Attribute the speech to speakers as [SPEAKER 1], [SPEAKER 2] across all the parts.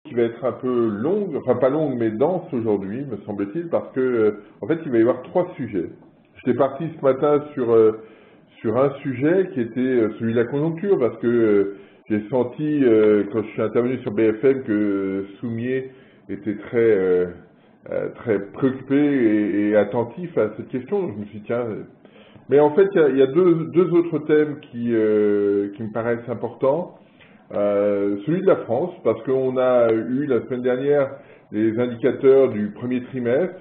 [SPEAKER 1] Qui va être un peu longue, enfin pas longue mais dense aujourd'hui, me semble-t-il, parce que en fait il va y avoir trois sujets. J'étais parti ce matin sur un sujet qui était celui de la conjoncture, parce que j'ai senti quand je suis intervenu sur BFM que Soumier était très préoccupé et attentif à cette question. Donc je me suis dit tiens. Mais en fait il y a deux autres thèmes qui me paraissent importants. Celui de la France, parce qu'on a eu la semaine dernière les indicateurs du premier trimestre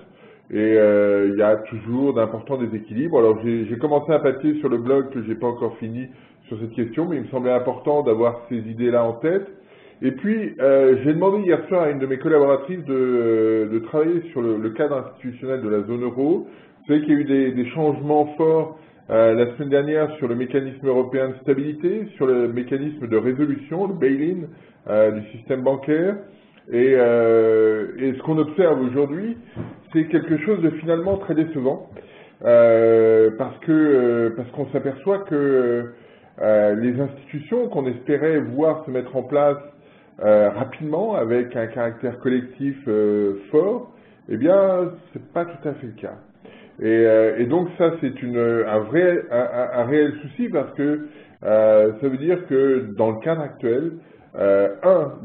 [SPEAKER 1] et il y a toujours d'importants déséquilibres. Alors j'ai commencé un papier sur le blog que j'ai pas encore fini sur cette question, mais il me semblait important d'avoir ces idées-là en tête. Et puis j'ai demandé hier soir à une de mes collaboratrices de travailler sur le cadre institutionnel de la zone euro. Vous savez qu'il y a eu des changements forts la semaine dernière sur le mécanisme européen de stabilité, sur le mécanisme de résolution, le bail-in du système bancaire. Et ce qu'on observe aujourd'hui, c'est quelque chose de finalement très décevant, parce qu'on s'aperçoit que les institutions qu'on espérait voir se mettre en place rapidement, avec un caractère collectif fort, eh bien, c'est pas tout à fait le cas. Et donc ça, c'est un réel souci, parce que ça veut dire que dans le cadre actuel,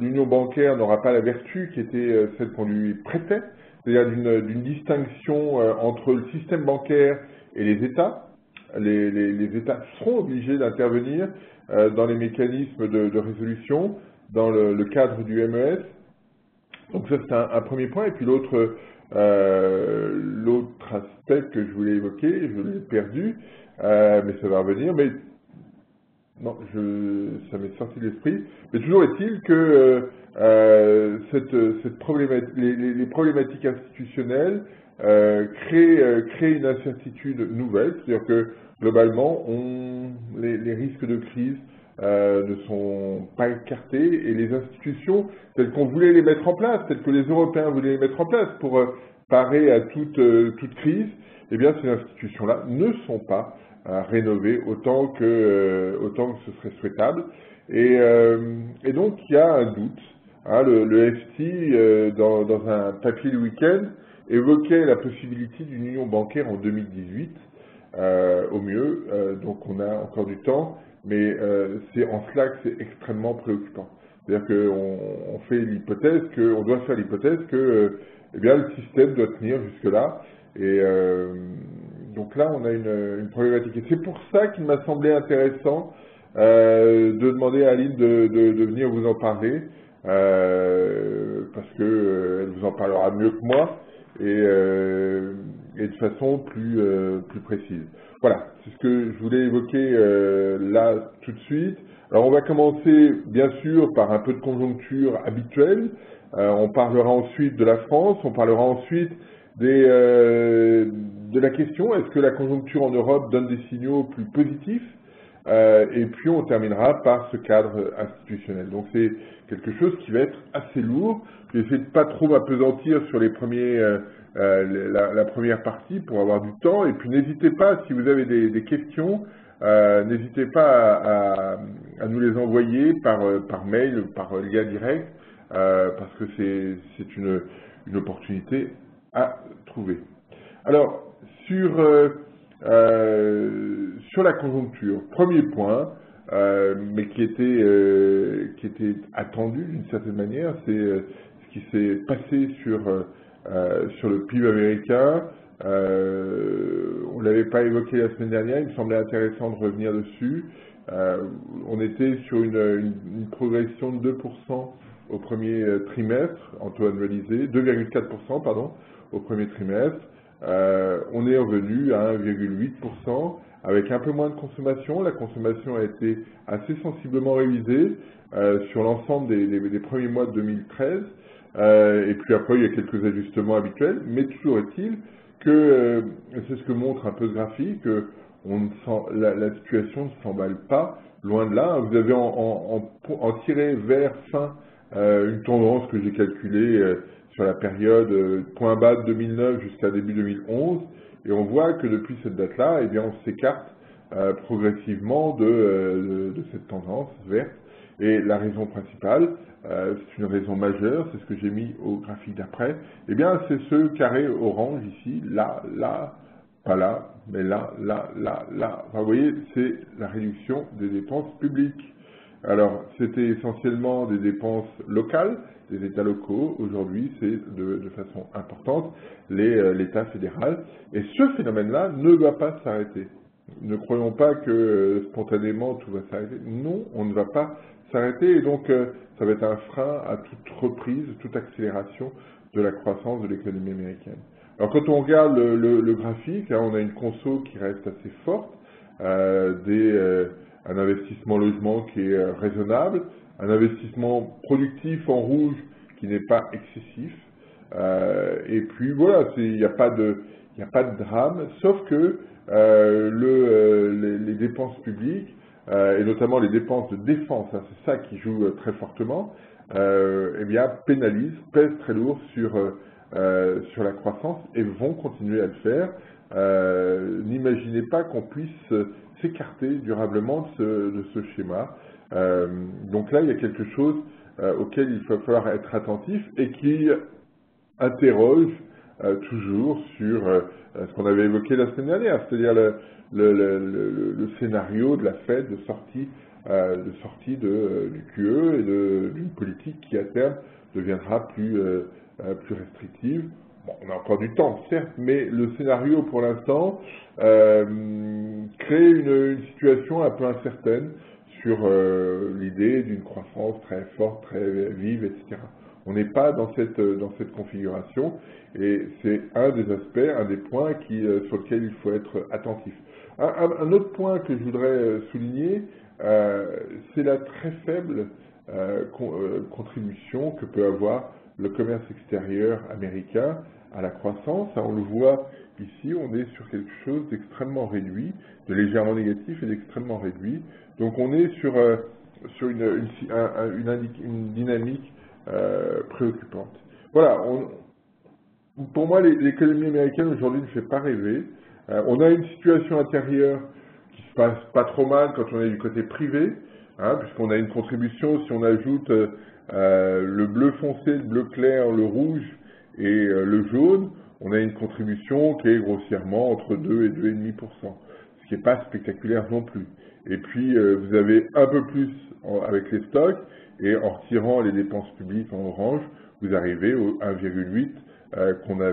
[SPEAKER 1] l'union bancaire n'aura pas la vertu qui était celle qu'on lui prêtait, c'est-à-dire d'une distinction entre le système bancaire et les États. Les États seront obligés d'intervenir dans les mécanismes de résolution, dans le cadre du MES. Donc ça, c'est un premier point. Et puis l'autre aspect que je voulais évoquer, je l'ai perdu, mais ça va revenir. Mais non, ça m'est sorti de l'esprit. Mais toujours est-il que cette problématique, les problématiques institutionnelles créent une incertitude nouvelle. C'est-à-dire que globalement, les risques de crise ne sont pas écartés, et les institutions telles qu'on voulait les mettre en place, telles que les Européens voulaient les mettre en place pour parer à toute crise, eh bien ces institutions-là ne sont pas rénover autant que ce serait souhaitable. Et donc il y a un doute. Hein, le FT, dans un papier le week-end, évoquait la possibilité d'une union bancaire en 2018, au mieux. Donc on a encore du temps, mais c'est en cela que c'est extrêmement préoccupant. C'est-à-dire qu'on fait l'hypothèse on doit faire l'hypothèse que eh bien, le système doit tenir jusque-là. Et donc là, on a une problématique. Et c'est pour ça qu'il m'a semblé intéressant de demander à Aline de venir vous en parler, parce que elle vous en parlera mieux que moi, et de façon plus précise. Voilà, c'est ce que je voulais évoquer là tout de suite. Alors on va commencer bien sûr par un peu de conjoncture habituelle. On parlera ensuite de la France, on parlera ensuite de la question, est-ce que la conjoncture en Europe donne des signaux plus positifs, et puis on terminera par ce cadre institutionnel. Donc c'est quelque chose qui va être assez lourd. J'essaie de pas trop m'apesantir sur la première partie pour avoir du temps, et puis n'hésitez pas, si vous avez des questions, n'hésitez pas à nous les envoyer par mail, par lien direct, parce que c'est une opportunité à trouver. Alors, sur la conjoncture, premier point, mais qui était attendu d'une certaine manière, c'est ce qui s'est passé sur le PIB américain. On ne l'avait pas évoqué la semaine dernière, il me semblait intéressant de revenir dessus. On était sur une progression de 2% au premier trimestre, en taux annualisé, 2,4%, pardon, au premier trimestre. On est revenu à 1,8%, avec un peu moins de consommation. La consommation a été assez sensiblement révisée sur l'ensemble des premiers mois de 2013. Et puis après, il y a quelques ajustements habituels, mais toujours est-il que, c'est ce que montre un peu ce graphique, la situation ne s'emballe pas, loin de là. Vous avez en tiré vers fin une tendance que j'ai calculée sur la période point bas de 2009 jusqu'à début 2011, et on voit que depuis cette date-là, eh bien, on s'écarte progressivement de cette tendance verte, Et la raison principale, c'est une raison majeure, c'est ce que j'ai mis au graphique d'après, eh bien c'est ce carré orange ici, là, là, pas là, mais là, là, là, là. Enfin, vous voyez, c'est la réduction des dépenses publiques. Alors, c'était essentiellement des dépenses locales, des États locaux. Aujourd'hui, c'est de façon importante l'État fédéral. Et ce phénomène-là ne va pas s'arrêter. Ne croyons pas que spontanément tout va s'arrêter. Non, on ne va pas s'arrêter. Et donc, ça va être un frein à toute reprise, toute accélération de la croissance de l'économie américaine. Alors, quand on regarde le graphique, hein, on a une conso qui reste assez forte, un investissement logement qui est raisonnable, un investissement productif en rouge qui n'est pas excessif, et puis voilà, il n'y a pas de drame, sauf que les dépenses publiques, et notamment les dépenses de défense, hein, c'est ça qui joue très fortement, eh bien pénalisent, pèsent très lourd sur la croissance et vont continuer à le faire. N'imaginez pas qu'on puisse s'écarter durablement de ce schéma. Donc là, il y a quelque chose auquel il va falloir être attentif et qui interroge toujours sur ce qu'on avait évoqué la semaine dernière, c'est-à-dire le scénario de la Fed de sortie du QE et d'une politique qui à terme deviendra plus restrictive. Bon, on a encore du temps, certes, mais le scénario pour l'instant crée une situation un peu incertaine sur l'idée d'une croissance très forte, très vive, etc. On n'est pas dans cette configuration et c'est un des aspects, un des points sur lequel il faut être attentif. Un autre point que je voudrais souligner, c'est la très faible contribution que peut avoir le commerce extérieur américain à la croissance. On le voit ici, on est sur quelque chose d'extrêmement réduit, de légèrement négatif et d'extrêmement réduit. Donc on est sur une dynamique préoccupante. Voilà, pour moi l'économie américaine aujourd'hui ne fait pas rêver. On a une situation intérieure qui se passe pas trop mal quand on est du côté privé, hein, puisqu'on a une contribution, si on ajoute le bleu foncé, le bleu clair, le rouge et le jaune, on a une contribution qui est grossièrement entre 2 et 2,5%, ce qui n'est pas spectaculaire non plus. Et puis vous avez un peu plus avec les stocks, et en retirant les dépenses publiques en orange, vous arrivez au 1,8 qu'on a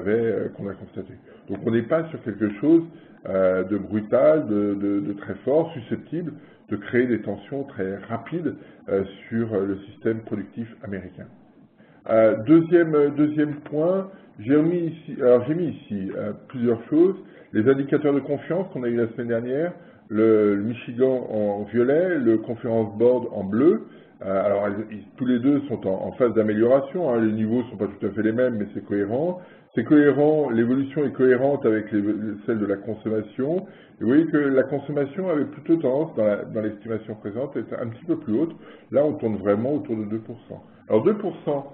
[SPEAKER 1] constaté. Donc on n'est pas sur quelque chose de brutal, de très fort, susceptible de créer des tensions très rapides sur le système productif américain. Deuxième point, j'ai mis ici plusieurs choses. Les indicateurs de confiance qu'on a eu la semaine dernière, le Michigan en violet, le Conference Board en bleu. Alors tous les deux sont en phase d'amélioration, hein, les niveaux ne sont pas tout à fait les mêmes, mais c'est cohérent. C'est cohérent, l'évolution est cohérente avec celle de la consommation. Et vous voyez que la consommation avait plutôt tendance, dans l'estimation présente, à être un petit peu plus haute. Là, on tourne vraiment autour de 2%. Alors 2%,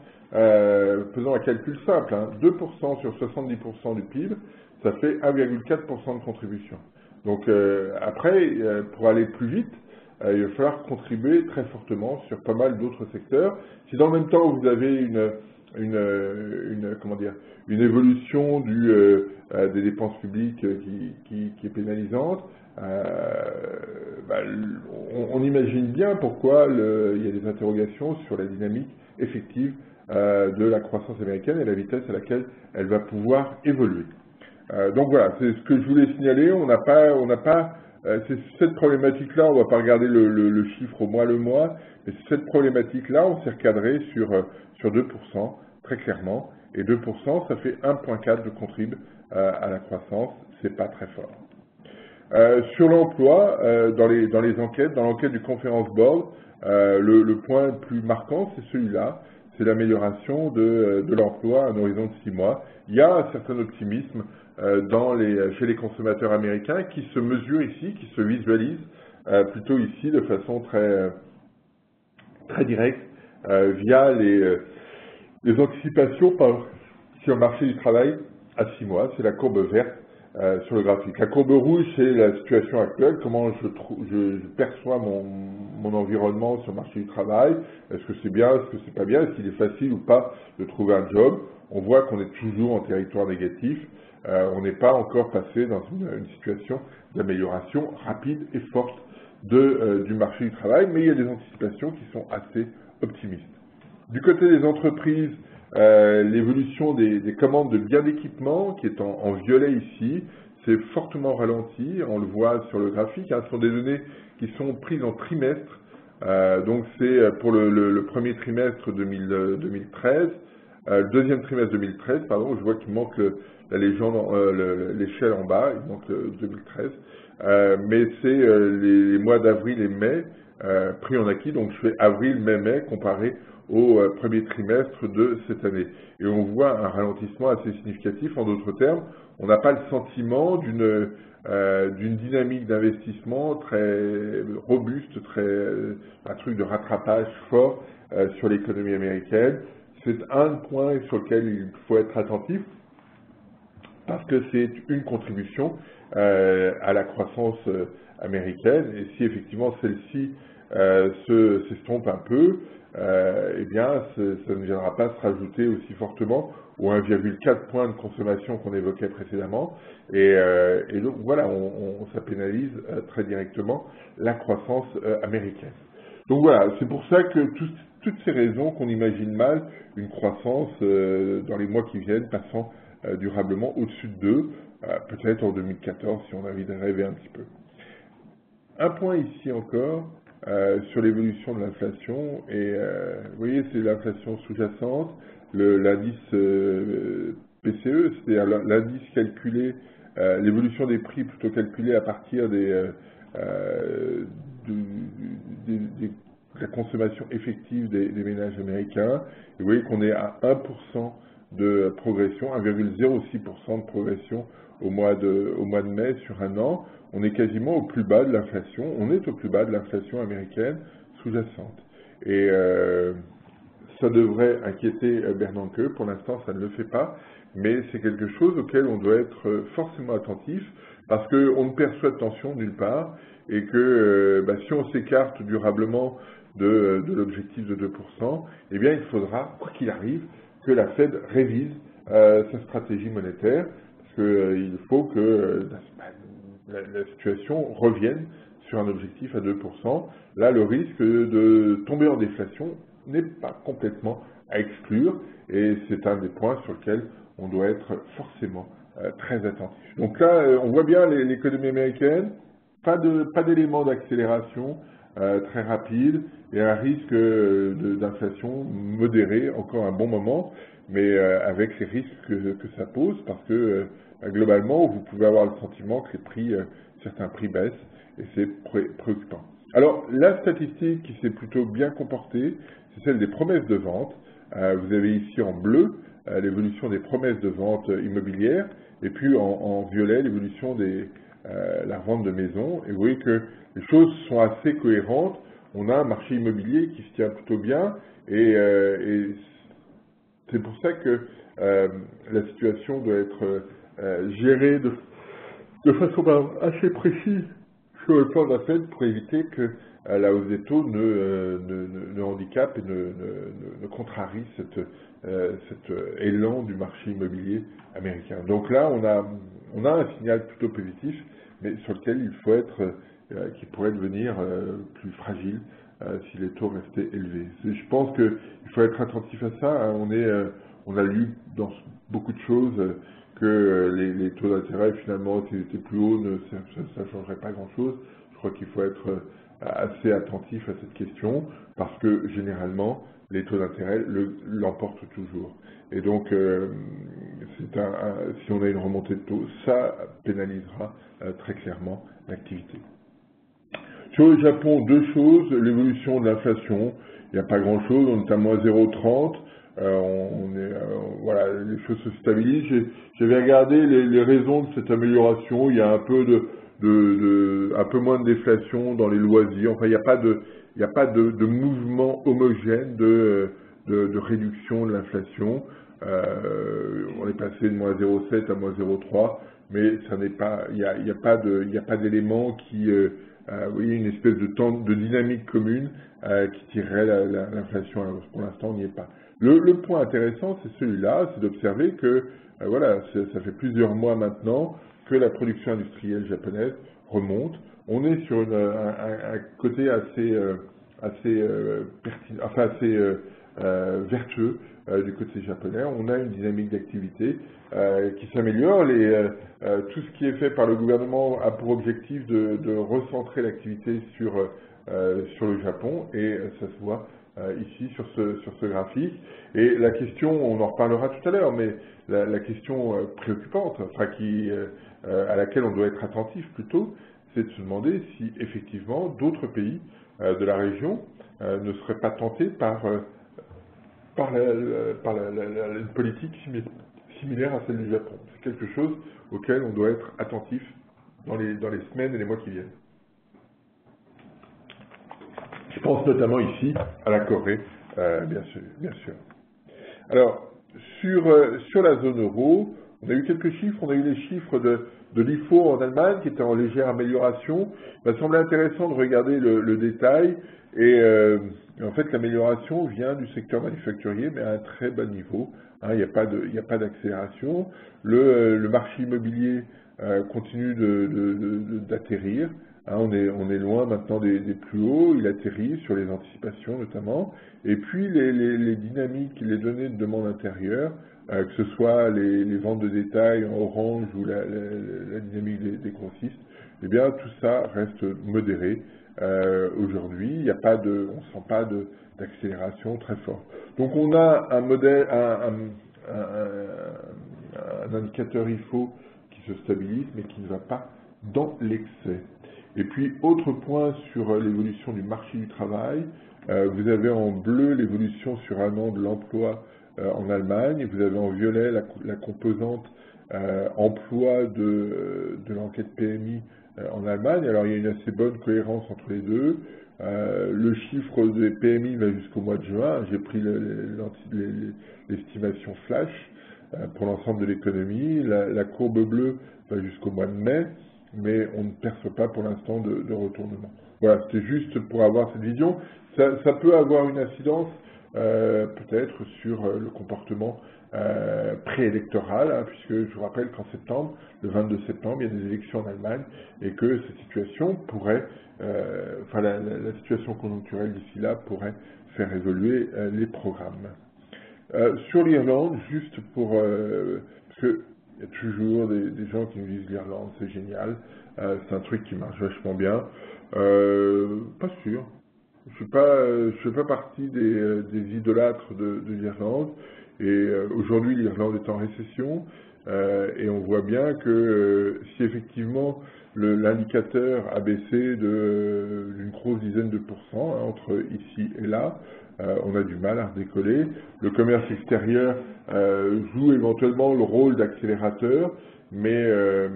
[SPEAKER 1] faisons un calcul simple, hein, 2% sur 70% du PIB, ça fait 1,4% de contribution. Donc après, pour aller plus vite, il va falloir contribuer très fortement sur pas mal d'autres secteurs. Si dans le même temps vous avez une évolution des dépenses publiques qui est pénalisante, on imagine bien pourquoi il y a des interrogations sur la dynamique effective de la croissance américaine et la vitesse à laquelle elle va pouvoir évoluer. Donc voilà, c'est ce que je voulais signaler. On n'a pas c'est cette problématique-là, on ne va pas regarder le chiffre au mois le mois, mais cette problématique-là, on s'est recadré sur 2%, très clairement, et 2%, ça fait 1,4 de contrib à la croissance, c'est pas très fort. Sur l'emploi, dans les enquêtes, dans l'enquête du Conference Board, le point le plus marquant, c'est celui-là, c'est l'amélioration de l'emploi à un horizon de 6 mois. Il y a un certain optimisme chez les consommateurs américains qui se mesure ici, qui se visualise plutôt ici de façon très directe via les anticipations sur le marché du travail à 6 mois. C'est la courbe verte sur le graphique. La courbe rouge, c'est la situation actuelle, comment je perçois mon environnement sur le marché du travail. Est-ce que c'est bien, est-ce que c'est pas bien, est-ce qu'il est facile ou pas de trouver un job. On voit qu'on est toujours en territoire négatif. On n'est pas encore passé dans une situation d'amélioration rapide et forte du marché du travail, mais il y a des anticipations qui sont assez optimistes. Du côté des entreprises, l'évolution des commandes de biens d'équipement, qui est en violet ici, c'est fortement ralenti, on le voit sur le graphique, hein, ce sont des données qui sont prises en trimestre, donc c'est pour le premier trimestre 2013, le deuxième trimestre 2013, pardon, je vois qu'il manque la légende, l'échelle en bas, il manque 2013, mais c'est les mois d'avril et mai pris en acquis, donc je fais avril, mai, comparé au premier trimestre de cette année. Et on voit un ralentissement assez significatif. En d'autres termes, on n'a pas le sentiment d'une dynamique d'investissement très robuste, un truc de rattrapage fort sur l'économie américaine. C'est un point sur lequel il faut être attentif parce que c'est une contribution à la croissance américaine. Et si effectivement celle-ci s'estompe un peu, eh bien, ça ne viendra pas se rajouter aussi fortement aux 1,4 points de consommation qu'on évoquait précédemment. Et donc, voilà, ça pénalise très directement la croissance américaine. Donc voilà, c'est pour ça que toutes ces raisons qu'on imagine mal une croissance dans les mois qui viennent passant durablement au-dessus de 2, peut-être en 2014 si on a envie de rêver un petit peu. Un point ici encore, sur l'évolution de l'inflation, et vous voyez, c'est l'inflation sous-jacente, l'indice PCE, c'est-à-dire l'indice calculé, l'évolution des prix plutôt calculée à partir de la consommation effective des ménages américains. Et vous voyez qu'on est à 1% de progression, 1,06% de progression au mois de mai sur un an. On est quasiment au plus bas de l'inflation, on est au plus bas de l'inflation américaine sous-jacente. Et ça devrait inquiéter Bernanke, pour l'instant ça ne le fait pas, mais c'est quelque chose auquel on doit être forcément attentif, parce qu'on ne perçoit de tension nulle part, et que si on s'écarte durablement de l'objectif de 2%, eh bien il faudra, quoi qu'il arrive, que la Fed révise sa stratégie monétaire, parce qu'il faut que la situation revienne sur un objectif à 2%. Là, le risque de tomber en déflation n'est pas complètement à exclure, et c'est un des points sur lesquels on doit être forcément très attentif. Donc là, on voit bien l'économie américaine, pas d'éléments d'accélération très rapide, et un risque d'inflation modéré, encore un bon moment, mais avec les risques que ça pose, parce que globalement, vous pouvez avoir le sentiment que certains prix baissent, et c'est préoccupant. Alors, la statistique qui s'est plutôt bien comportée, c'est celle des promesses de vente. Vous avez ici en bleu l'évolution des promesses de vente immobilières, et puis en violet l'évolution la vente de maisons. Et vous voyez que les choses sont assez cohérentes. On a un marché immobilier qui se tient plutôt bien, et c'est pour ça que la situation doit être gérée de façon assez précise sur le plan de la Fed pour éviter que la hausse des taux ne handicape et ne contrarie cet élan du marché immobilier américain. Donc là, on a un signal plutôt positif, mais sur lequel il faut être, qui pourrait devenir plus fragile si les taux restaient élevés. Je pense qu'il faut être attentif à ça. Hein. On a lu dans beaucoup de choses que les taux d'intérêt, finalement, s'ils étaient plus hauts, ça ne changerait pas grand-chose. Je crois qu'il faut être assez attentif à cette question, parce que, généralement, les taux d'intérêt l'emportent toujours. Et donc, si on a une remontée de taux, ça pénalisera très clairement l'activité. Sur le Japon, deux choses, l'évolution de l'inflation, il n'y a pas grand-chose, on est à moins 0,30, voilà, les choses se stabilisent. J'avais regardé les raisons de cette amélioration, il y a un peu un peu moins de déflation dans les loisirs, enfin il n'y a pas de mouvement homogène de de réduction de l'inflation. On est passé de moins 0,7 à moins 0,3, mais ça n'est pas, il n'y a pas d'élément qui, vous voyez, une espèce de dynamique commune qui tirerait l'inflation à la hausse. Pour l'instant, on n'y est pas. Le point intéressant, c'est celui-là, c'est d'observer que, voilà, ça fait plusieurs mois maintenant que la production industrielle japonaise remonte. On est sur un côté assez pertinent, enfin assez vertueux du côté japonais. On a une dynamique d'activité qui s'améliore. Tout ce qui est fait par le gouvernement a pour objectif de recentrer l'activité sur le Japon, et ça se voit ici sur ce graphique. Et la question, on en reparlera tout à l'heure, mais la question préoccupante, enfin à laquelle on doit être attentif plutôt, c'est de se demander si effectivement d'autres pays de la région ne seraient pas tentés par une politique similaire à celle du Japon. C'est quelque chose auquel on doit être attentif dans les semaines et les mois qui viennent. Je pense notamment ici à la Corée, bien sûr. Alors, sur la zone euro, on a eu quelques chiffres. On a eu les chiffres de l'IFO en Allemagne qui étaient en légère amélioration. Il m'a semblé intéressant de regarder le détail. Et en fait, l'amélioration vient du secteur manufacturier, mais à un très bas niveau. Hein, il n'y a pas d'accélération. Le marché immobilier continue d'atterrir. Hein, on est loin maintenant des plus hauts. Il atterrit sur les anticipations notamment. Et puis les dynamiques, les données de demande intérieure, que ce soit les ventes de détail en orange ou la dynamique des grossistes, eh bien tout ça reste modéré. Aujourd'hui, on ne sent pas d'accélération très forte. Donc on a un modèle, un indicateur IFO qui se stabilise, mais qui ne va pas dans l'excès. Et puis, autre point sur l'évolution du marché du travail, vous avez en bleu l'évolution sur un an de l'emploi en Allemagne, et vous avez en violet la composante emploi de l'enquête PMI en Allemagne. Alors il y a une assez bonne cohérence entre les deux. Le chiffre des PMI va jusqu'au mois de juin. J'ai pris l'estimation flash pour l'ensemble de l'économie. La courbe bleue va jusqu'au mois de mai, mais on ne perçoit pas pour l'instant de retournement. Voilà, c'était juste pour avoir cette vision. Ça peut avoir une incidence peut-être sur le comportement préélectoral, hein, puisque je vous rappelle qu'en septembre, le 22 septembre, il y a des élections en Allemagne, et que cette situation pourrait, la situation conjoncturelle d'ici là pourrait faire évoluer les programmes. Sur l'Irlande, juste pour... parce qu'il y a toujours des gens qui nous disent l'Irlande, c'est génial, c'est un truc qui marche vachement bien. Pas sûr. Je fais pas partie des idolâtres de l'Irlande. Et aujourd'hui, l'Irlande est en récession. Et on voit bien que si effectivement l'indicateur a baissé d'une grosse dizaine de pourcents entre ici et là, on a du mal à redécoller. Le commerce extérieur joue éventuellement le rôle d'accélérateur, mais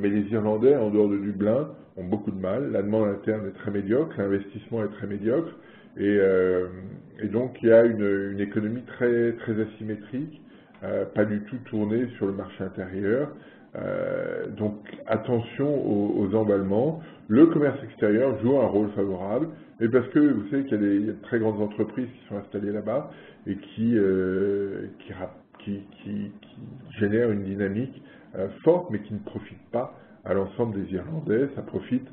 [SPEAKER 1] les Irlandais, en dehors de Dublin, ont beaucoup de mal. La demande interne est très médiocre, l'investissement est très médiocre, et donc il y a une économie très, très asymétrique, pas du tout tournée sur le marché intérieur. Donc attention aux emballements. Le commerce extérieur joue un rôle favorable, mais parce que vous savez qu'il y a de très grandes entreprises qui sont installées là-bas et qui génèrent une dynamique forte, mais qui ne profite pas à l'ensemble des Irlandais. Ça profite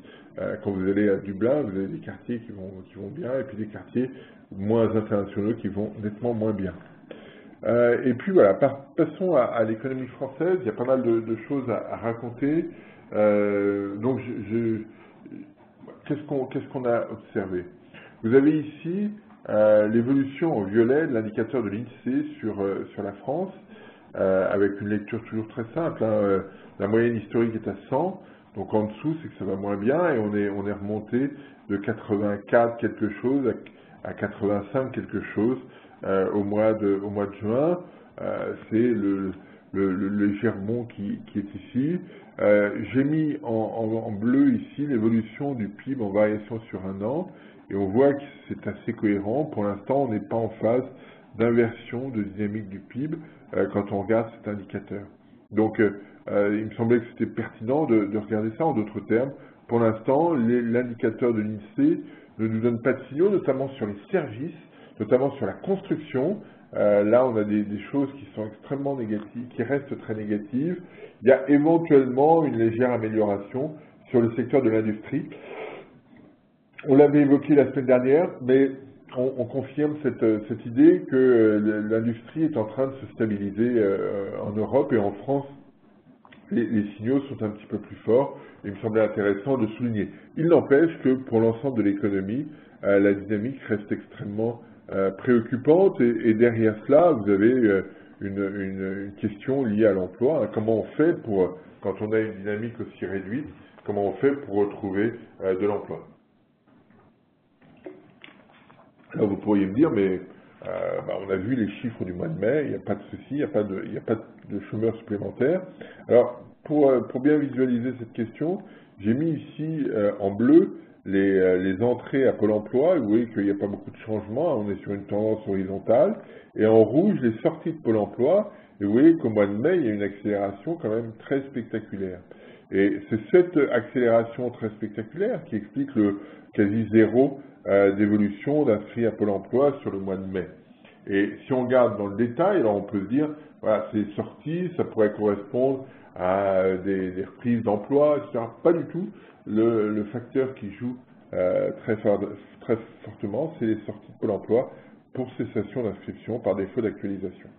[SPEAKER 1] quand vous allez à Dublin, vous avez des quartiers qui vont bien, et puis des quartiers moins internationaux qui vont nettement moins bien. Et puis voilà, passons à l'économie française. Il y a pas mal de choses à raconter. Donc, qu'est-ce qu'on a observé? Vous avez ici l'évolution en violet de l'indicateur de l'INSEE sur la France, avec une lecture toujours très simple. Hein. La moyenne historique est à 100, donc en dessous, c'est que ça va moins bien, et on est remonté de 84 quelque chose à 85 quelque chose au mois de juin. C'est le léger rebond qui est ici. J'ai mis en bleu ici l'évolution du PIB en variation sur un an, et on voit que c'est assez cohérent. Pour l'instant, on n'est pas en phase d'inversion de dynamique du PIB quand on regarde cet indicateur. Donc, il me semblait que c'était pertinent de regarder ça en d'autres termes. Pour l'instant, l'indicateur de l'INSEE ne nous donne pas de signaux, notamment sur les services, notamment sur la construction. Là, on a des choses qui sont extrêmement négatives, qui restent très négatives. Il y a éventuellement une légère amélioration sur le secteur de l'industrie. On l'avait évoqué la semaine dernière, mais on confirme cette idée que l'industrie est en train de se stabiliser en Europe et en France. Les signaux sont un petit peu plus forts. Il me semblait intéressant de souligner. Il n'empêche que pour l'ensemble de l'économie, la dynamique reste extrêmement préoccupante et derrière cela, vous avez une question liée à l'emploi. Hein. Comment on fait pour, quand on a une dynamique aussi réduite, comment on fait pour retrouver de l'emploi? Alors vous pourriez me dire, mais on a vu les chiffres du mois de mai, il n'y a pas de souci, il n'y a pas de chômeurs supplémentaires. Alors, pour bien visualiser cette question, j'ai mis ici en bleu les entrées à Pôle emploi. Vous voyez qu'il n'y a pas beaucoup de changements, on est sur une tendance horizontale. Et en rouge, les sorties de Pôle emploi. Et vous voyez qu'au mois de mai, il y a une accélération quand même très spectaculaire. Et c'est cette accélération très spectaculaire qui explique le quasi zéro d'évolution d'inscrits à Pôle emploi sur le mois de mai. Et si on regarde dans le détail, alors on peut se dire, voilà, ces sorties, ça pourrait correspondre à des reprises d'emploi, etc. Pas du tout. Le facteur qui joue très fortement, c'est les sorties de Pôle emploi pour cessation d'inscription par défaut d'actualisation.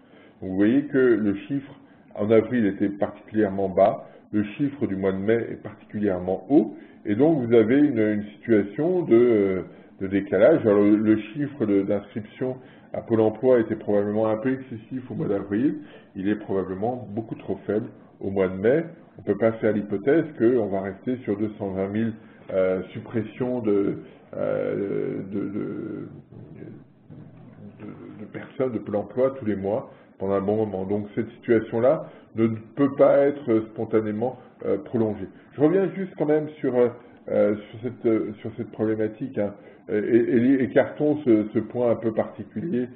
[SPEAKER 1] Donc vous voyez que le chiffre en avril était particulièrement bas, le chiffre du mois de mai est particulièrement haut, et donc vous avez une situation de décalage. Alors le chiffre d'inscription à Pôle emploi était probablement un peu excessif au mois d'avril, il est probablement beaucoup trop faible au mois de mai. On ne peut pas faire l'hypothèse qu'on va rester sur 220 000 suppressions de personnes de Pôle emploi tous les mois pendant un bon moment. Donc cette situation-là ne peut pas être spontanément prolongée. Je reviens juste quand même sur cette problématique, hein, et écartons ce point un peu particulier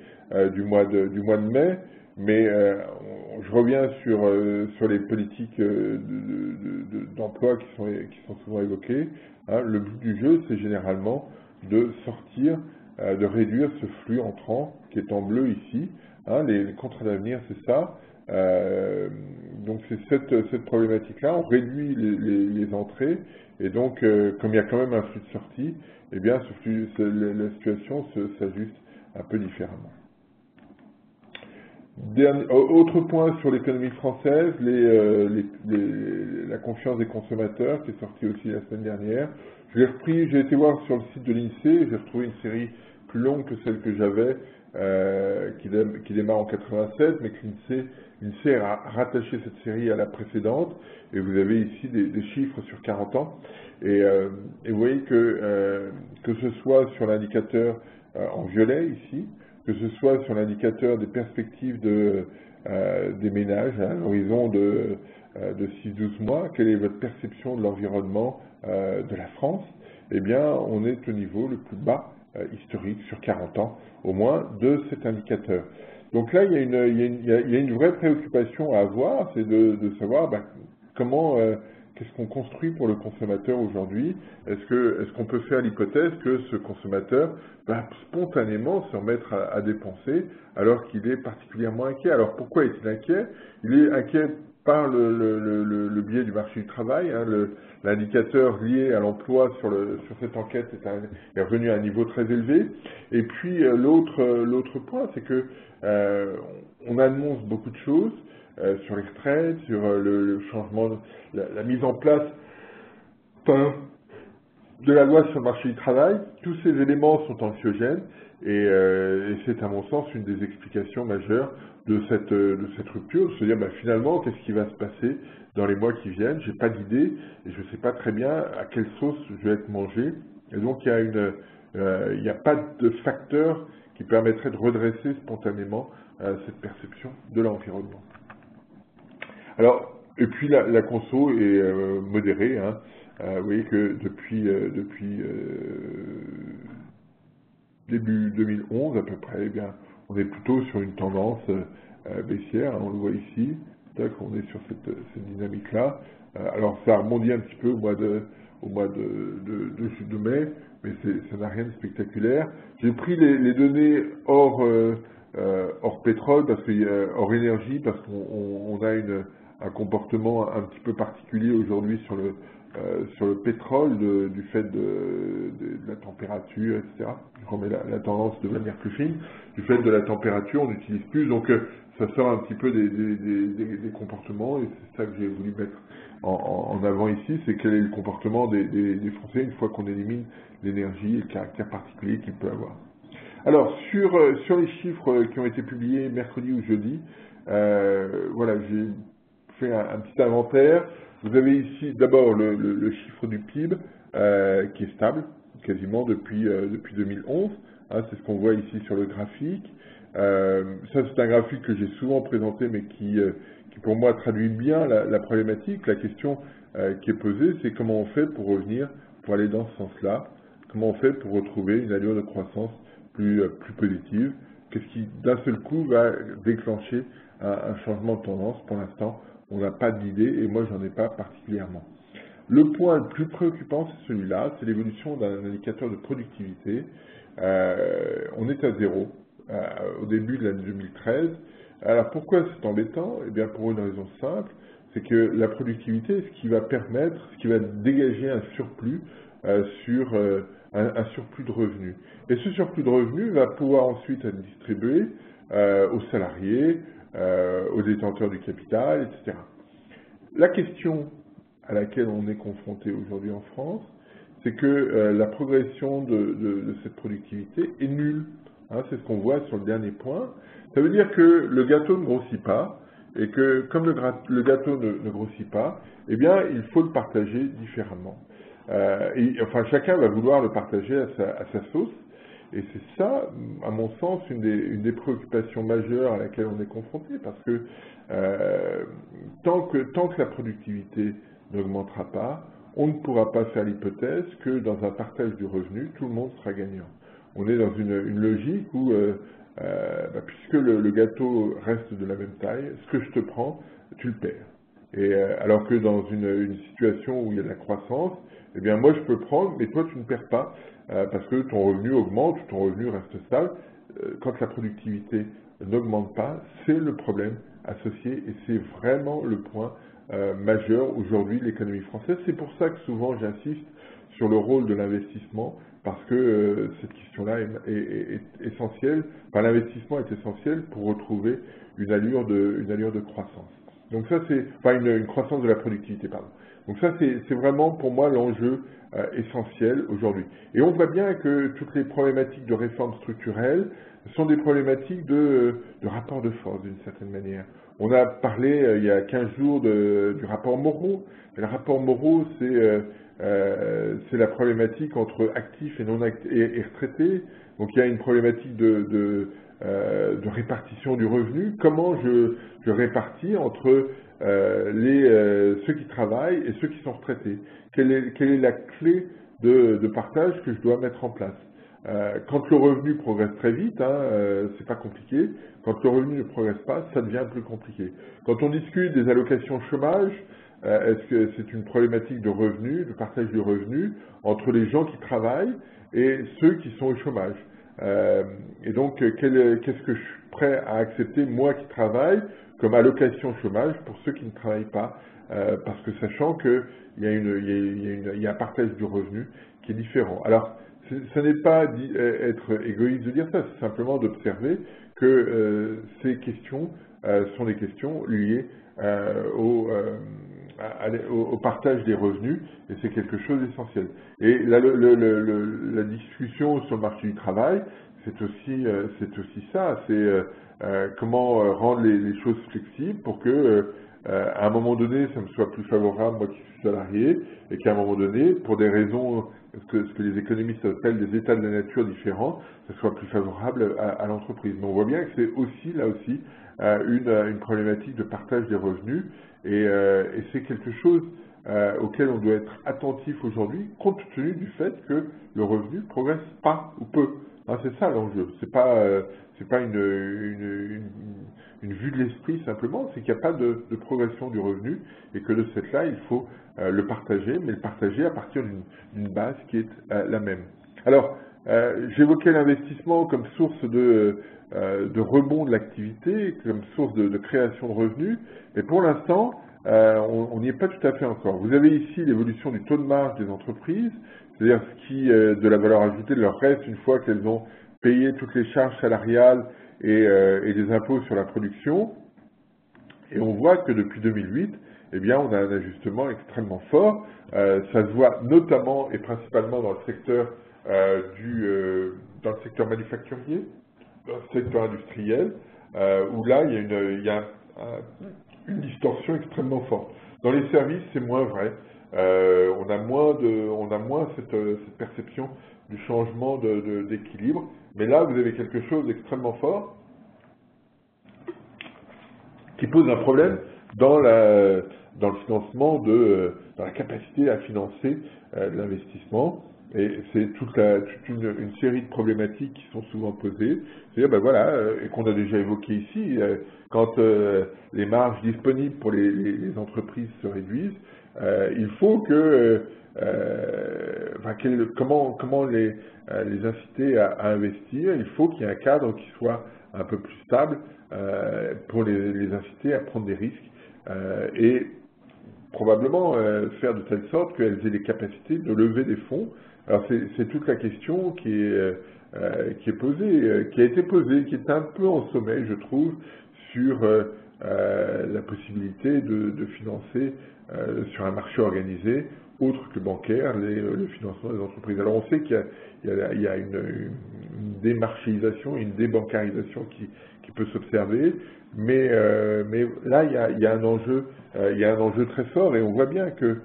[SPEAKER 1] du mois de mai, mais je reviens sur les politiques d'emploi qui sont souvent évoquées. Hein. Le but du jeu, c'est généralement de sortir, de réduire ce flux entrant qui est en bleu ici. Hein, les contrats d'avenir, c'est ça. Donc c'est cette problématique-là. On réduit les entrées et donc comme il y a quand même un flux de sortie, eh bien la situation s'ajuste un peu différemment. Autre point sur l'économie française, la confiance des consommateurs qui est sortie aussi la semaine dernière. J'ai été voir sur le site de l'INSEE, j'ai retrouvé une série plus longue que celle que j'avais, qui démarre en 87, mais que l'INSEE a rattaché cette série à la précédente, et vous avez ici des chiffres sur 40 ans, et vous voyez que ce soit sur l'indicateur en violet ici, que ce soit sur l'indicateur des perspectives des ménages à l'horizon de 6-12 mois, quelle est votre perception de l'environnement de la France? Eh bien, on est au niveau le plus bas historique sur 40 ans, au moins, de cet indicateur. Donc là, il y a une vraie préoccupation à avoir, c'est de savoir comment, qu'est-ce qu'on construit pour le consommateur aujourd'hui. Est-ce qu'on peut faire l'hypothèse que ce consommateur va spontanément se remettre à dépenser alors qu'il est particulièrement inquiet? Alors pourquoi est-il inquiet? Il est inquiet par le biais du marché du travail. Hein, l'indicateur lié à l'emploi sur cette enquête est revenu à un niveau très élevé. Et puis l'autre point, c'est que on annonce beaucoup de choses sur les retraites, sur le changement, la mise en place de la loi sur le marché du travail. Tous ces éléments sont anxiogènes et c'est à mon sens une des explications majeures de cette rupture, de se dire finalement qu'est-ce qui va se passer dans les mois qui viennent, j'ai pas d'idée et je sais pas très bien à quelle sauce je vais être mangé, et donc il n'y a pas de facteur qui permettrait de redresser spontanément cette perception de l'environnement. Alors, et puis la conso est modérée, hein. Vous voyez que depuis début 2011 à peu près, eh bien, on est plutôt sur une tendance baissière, hein, on le voit ici, on est sur cette dynamique-là. Alors ça rebondit un petit peu au mois de mai, mais ça n'a rien de spectaculaire. J'ai pris les données hors pétrole, hors énergie, parce qu'on a un comportement un petit peu particulier aujourd'hui sur le pétrole, du fait de la température, etc. Je remets la tendance de manière plus fine. Du fait de la température, on n'utilise plus, donc ça sort un petit peu des comportements, et c'est ça que j'ai voulu mettre en avant ici, c'est quel est le comportement des Français une fois qu'on élimine l'énergie et le caractère particulier qu'il peut avoir. Alors, sur les chiffres qui ont été publiés mercredi ou jeudi, voilà, j'ai fait un petit inventaire. Vous avez ici d'abord le chiffre du PIB qui est stable, quasiment depuis 2011. Hein, c'est ce qu'on voit ici sur le graphique. Ça, c'est un graphique que j'ai souvent présenté, mais qui pour moi traduit bien la problématique. La question qui est posée, c'est comment on fait pour aller dans ce sens-là, comment on fait pour retrouver une allure de croissance plus positive, qu'est-ce qui d'un seul coup va déclencher un changement de tendance. Pour l'instant, on n'a pas d'idée, et moi j'en ai pas particulièrement. Le point le plus préoccupant, c'est celui-là, c'est l'évolution d'un indicateur de productivité. On est à 0 au début de l'année 2013. Alors pourquoi c'est embêtant? Eh bien pour une raison simple, c'est que la productivité est ce qui va dégager un surplus sur un surplus de revenus. Et ce surplus de revenus va pouvoir ensuite être distribué aux salariés, aux détenteurs du capital, etc. La question à laquelle on est confronté aujourd'hui en France, c'est que la progression de cette productivité est nulle. Hein, c'est ce qu'on voit sur le dernier point. Ça veut dire que le gâteau ne grossit pas, et que comme le gâteau ne grossit pas, eh bien, il faut le partager différemment. Enfin, chacun va vouloir le partager à sa sauce, et c'est ça, à mon sens, une des préoccupations majeures à laquelle on est confronté, parce que tant que la productivité n'augmentera pas, on ne pourra pas faire l'hypothèse que dans un partage du revenu, tout le monde sera gagnant. On est dans une logique où, puisque le gâteau reste de la même taille, ce que je te prends, tu le perds. Et alors que dans une situation où il y a de la croissance, eh bien moi je peux prendre, mais toi tu ne perds pas, parce que ton revenu augmente, ton revenu reste stable. Quand la productivité n'augmente pas, c'est le problème associé, et c'est vraiment le point majeur aujourd'hui de l'économie française. C'est pour ça que souvent j'insiste sur le rôle de l'investissement, parce que cette question-là est essentielle. Enfin, l'investissement est essentiel pour retrouver une allure de croissance. Donc ça, c'est une croissance de la productivité, pardon. Donc ça, c'est vraiment pour moi l'enjeu essentiel aujourd'hui. Et on voit bien que toutes les problématiques de réforme structurelle sont des problématiques de rapport de force, d'une certaine manière. On a parlé il y a 15 jours du rapport Moreau. Et le rapport Moreau, c'est la problématique entre actifs et retraités. Donc il y a une problématique de répartition du revenu. Comment je répartis entre ceux qui travaillent et ceux qui sont retraités? Quelle est la clé de partage que je dois mettre en place? Quand le revenu progresse très vite, c'est pas compliqué. Quand le revenu ne progresse pas, ça devient plus compliqué. Quand on discute des allocations chômage, est-ce que c'est une problématique de revenu, de partage du revenu entre les gens qui travaillent et ceux qui sont au chômage? Et donc, qu'est-ce que je suis prêt à accepter, moi qui travaille, comme allocation chômage pour ceux qui ne travaillent pas, parce que sachant qu'il y a un partage du revenu qui est différent. Alors, ce n'est pas être égoïste de dire ça, c'est simplement d'observer que ces questions sont des questions liées au partage des revenus, et c'est quelque chose d'essentiel. Et la discussion sur le marché du travail, c'est aussi ça, c'est comment rendre les choses flexibles pour que à un moment donné, ça me soit plus favorable, moi qui suis salarié, et qu'à un moment donné, pour des raisons, ce que les économistes appellent des états de la nature différents, ça soit plus favorable à l'entreprise. Mais on voit bien que c'est aussi, là aussi, une problématique de partage des revenus, et c'est quelque chose auquel on doit être attentif aujourd'hui, compte tenu du fait que le revenu ne progresse pas ou peu. Hein, c'est ça l'enjeu. C'est pas une vue de l'esprit simplement, c'est qu'il n'y a pas de progression du revenu et que de ce fait-là, il faut le partager, mais le partager à partir d'une base qui est la même. Alors, j'évoquais l'investissement comme source de rebond de l'activité, comme source de création de revenus, mais pour l'instant, on n'y est pas tout à fait encore. Vous avez ici l'évolution du taux de marge des entreprises, c'est-à-dire ce qui, de la valeur ajoutée, de leur reste une fois qu'elles ont payé toutes les charges salariales et les impôts sur la production. Et on voit que depuis 2008, eh bien, on a un ajustement extrêmement fort. Ça se voit notamment et principalement dans le secteur dans le secteur manufacturier, dans le secteur industriel, où là, il y a une distorsion extrêmement forte. Dans les services, c'est moins vrai. On a moins cette perception du changement d'équilibre. Mais là, vous avez quelque chose d'extrêmement fort qui pose un problème dans le financement dans la capacité à financer l'investissement. Et c'est toute une série de problématiques qui sont souvent posées. C'est-à-dire, ben voilà, et qu'on a déjà évoqué ici, quand les marges disponibles pour les entreprises se réduisent, il faut comment les inciter à investir. Il faut qu'il y ait un cadre qui soit un peu plus stable pour les inciter à prendre des risques et probablement faire de telle sorte qu'elles aient les capacités de lever des fonds. Alors c'est toute la question qui est posée, qui a été posée, qui est un peu en sommeil, je trouve, sur la possibilité de financer sur un marché organisé, autre que bancaire, le financement des entreprises. Alors on sait qu'il y a une démarchéisation, une débancarisation qui peut s'observer, mais là il y a un enjeu très fort et on voit bien que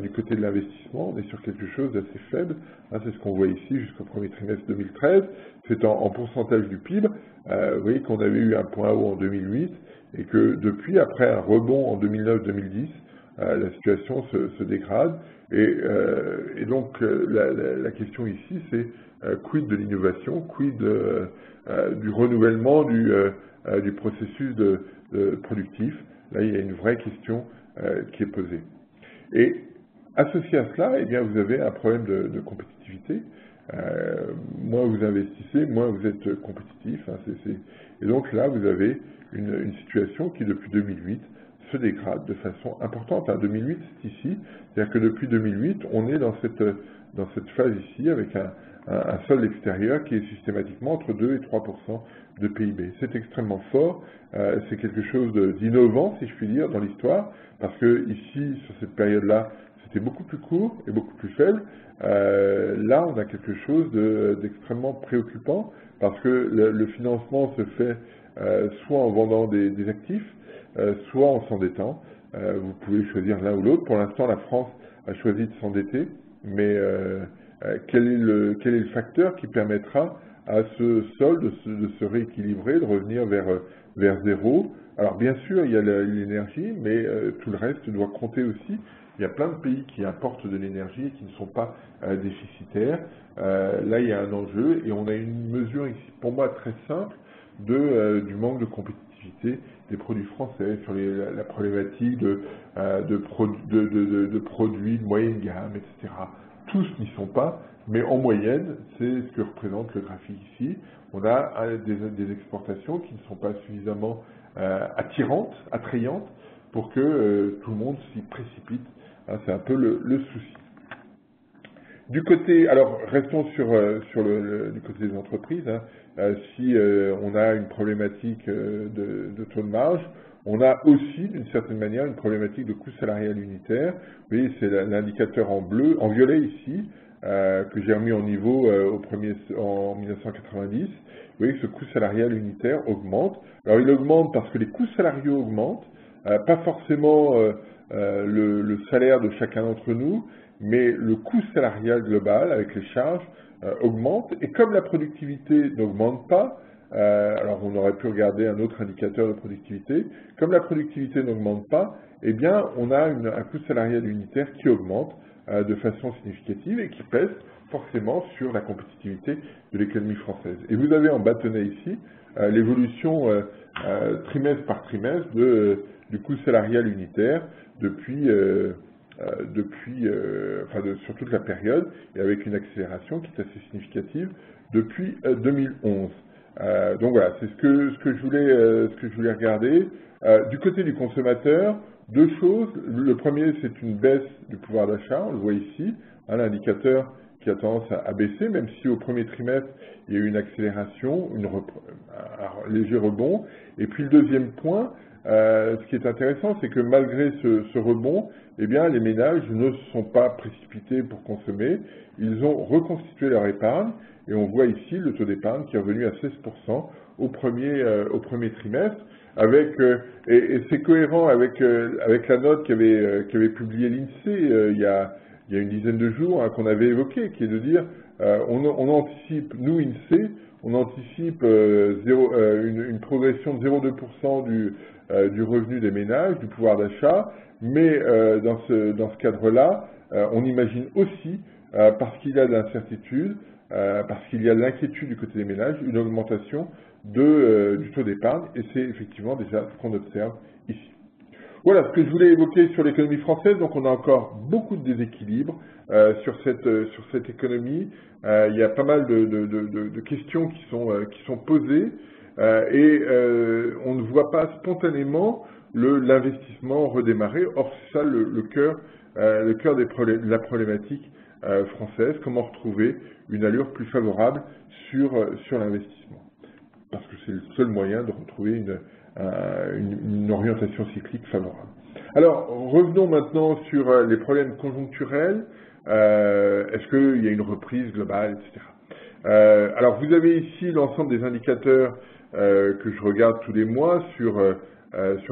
[SPEAKER 1] du côté de l'investissement, on est sur quelque chose d'assez faible. Hein, c'est ce qu'on voit ici jusqu'au premier trimestre 2013. C'est en pourcentage du PIB. Vous voyez qu'on avait eu un point haut en 2008 et que depuis, après un rebond en 2009-2010, la situation se dégrade. Et donc la question ici, c'est quid de l'innovation, quid du renouvellement du processus productif. Là, il y a une vraie question qui est posée. Et associé à cela, eh bien, vous avez un problème de compétitivité. Moins vous investissez, moins vous êtes compétitif. Hein, et donc là, vous avez une situation qui, depuis 2008, se dégrade de façon importante. Hein, 2008, c'est ici. C'est-à-dire que depuis 2008, on est dans cette phase ici avec un solde extérieur qui est systématiquement entre 2 et 3% de PIB. C'est extrêmement fort. C'est quelque chose d'innovant, si je puis dire, dans l'histoire, parce que ici, sur cette période-là, c'était beaucoup plus court et beaucoup plus faible. Là, on a quelque chose d'extrêmement préoccupant, parce que le financement se fait soit en vendant des actifs, soit en s'endettant. Vous pouvez choisir l'un ou l'autre. Pour l'instant, la France a choisi de s'endetter, mais quel est le facteur qui permettra à ce solde de se rééquilibrer, de revenir vers zéro? Alors bien sûr, il y a l'énergie, mais tout le reste doit compter aussi. Il y a plein de pays qui importent de l'énergie et qui ne sont pas déficitaires. Là, il y a un enjeu et on a une mesure ici, pour moi, très simple du manque de compétitivité des produits français sur la problématique de produits de moyenne gamme, etc. Tous n'y sont pas, mais en moyenne, c'est ce que représente le graphique ici. On a des exportations qui ne sont pas suffisamment attrayantes pour que tout le monde s'y précipite. Hein, c'est un peu le souci. Du côté, alors restons du côté des entreprises. Hein, si on a une problématique de taux de marge, on a aussi d'une certaine manière une problématique de coût salarial unitaire. Vous voyez, c'est l'indicateur en violet ici, que j'ai remis en niveau en 1990. Vous voyez que ce coût salarial unitaire augmente. Alors il augmente parce que les coûts salariaux augmentent, pas forcément le salaire de chacun d'entre nous, mais le coût salarial global avec les charges augmente, et comme la productivité n'augmente pas, alors on aurait pu regarder un autre indicateur de productivité, comme la productivité n'augmente pas, eh bien on a un coût salarial unitaire qui augmente de façon significative et qui pèse forcément sur la compétitivité de l'économie française. Et vous avez en bâtonnet ici l'évolution trimestre par trimestre du coût salarial unitaire sur toute la période, et avec une accélération qui est assez significative depuis 2011. Donc voilà, c'est ce que je voulais regarder. Du côté du consommateur, deux choses. Le premier, c'est une baisse du pouvoir d'achat, on le voit ici, l'indicateur qui a tendance à baisser, même si au premier trimestre, il y a eu une accélération, un léger rebond. Et puis le deuxième point, ce qui est intéressant, c'est que malgré ce rebond, eh bien, les ménages ne se sont pas précipités pour consommer. Ils ont reconstitué leur épargne, et on voit ici le taux d'épargne qui est revenu à 16% au premier trimestre. Et c'est cohérent avec la note qu'avait publiée l'INSEE il y a une dizaine de jours, qu'on avait évoquée, qui est de dire on anticipe, nous INSEE, on anticipe une progression de 0,2% du revenu des ménages, du pouvoir d'achat, mais dans ce cadre-là, on imagine aussi, parce qu'il y a de l'incertitude, parce qu'il y a de l'inquiétude du côté des ménages, une augmentation du taux d'épargne, et c'est effectivement déjà ce qu'on observe ici. Voilà ce que je voulais évoquer sur l'économie française. Donc on a encore beaucoup de déséquilibres sur cette économie. Il y a pas mal de questions qui sont posées et on ne voit pas spontanément l'investissement redémarrer. Or c'est ça le cœur de la problématique française. Comment retrouver une allure plus favorable sur l'investissement, parce que c'est le seul moyen de retrouver une orientation cyclique favorable. Alors, revenons maintenant sur les problèmes conjoncturels. Est-ce qu'il y a une reprise globale, etc. Alors, vous avez ici l'ensemble des indicateurs que je regarde tous les mois sur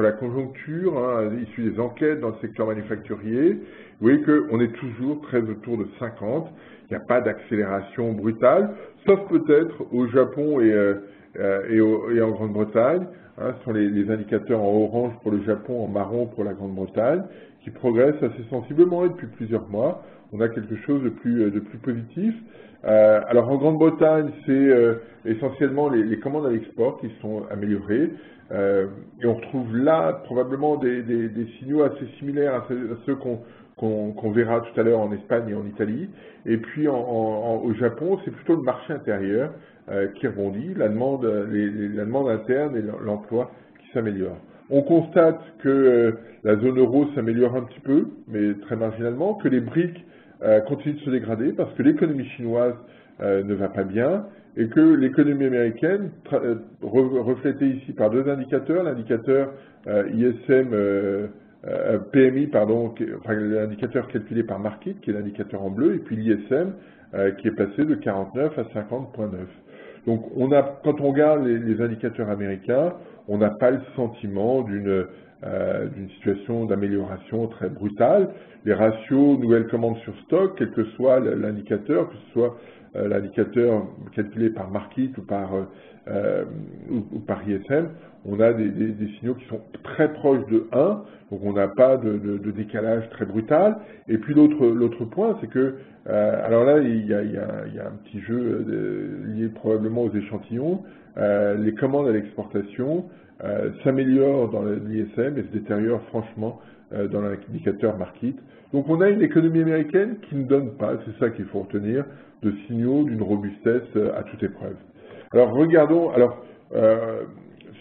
[SPEAKER 1] la conjoncture, issus des enquêtes dans le secteur manufacturier. Vous voyez qu'on est toujours très autour de 50. Il n'y a pas d'accélération brutale, sauf peut-être au Japon et en Grande-Bretagne. Ce sont les indicateurs en orange pour le Japon, en marron pour la Grande-Bretagne, qui progressent assez sensiblement, et depuis plusieurs mois, on a quelque chose de plus positif. Alors en Grande-Bretagne, c'est essentiellement les commandes à l'export qui sont améliorées, et on retrouve là probablement des signaux assez similaires à ceux qu'on verra tout à l'heure en Espagne et en Italie. Et puis au Japon, c'est plutôt le marché intérieur qui rebondit, la demande interne et l'emploi qui s'améliore. On constate que la zone euro s'améliore un petit peu, mais très marginalement, que les BRICS continuent de se dégrader parce que l'économie chinoise ne va pas bien, et que l'économie américaine, reflétée ici par deux indicateurs, l'indicateur PMI, l'indicateur calculé par Markit, qui est l'indicateur en bleu, et puis l'ISM, qui est passé de 49 à 50,9. Donc, quand on regarde les indicateurs américains, on n'a pas le sentiment d'une situation d'amélioration très brutale. Les ratios nouvelles commandes sur stock, quel que soit l'indicateur, que ce soit l'indicateur calculé par Markit ou par ISM, on a des signaux qui sont très proches de 1, donc on n'a pas de décalage très brutal. Et puis l'autre point, c'est que, alors là, il y a un petit jeu lié probablement aux échantillons. Les commandes à l'exportation s'améliorent dans l'ISM et se détériorent franchement dans l'indicateur Markit. Donc on a une économie américaine qui ne donne pas, c'est ça qu'il faut retenir, de signaux d'une robustesse à toute épreuve. Alors regardons,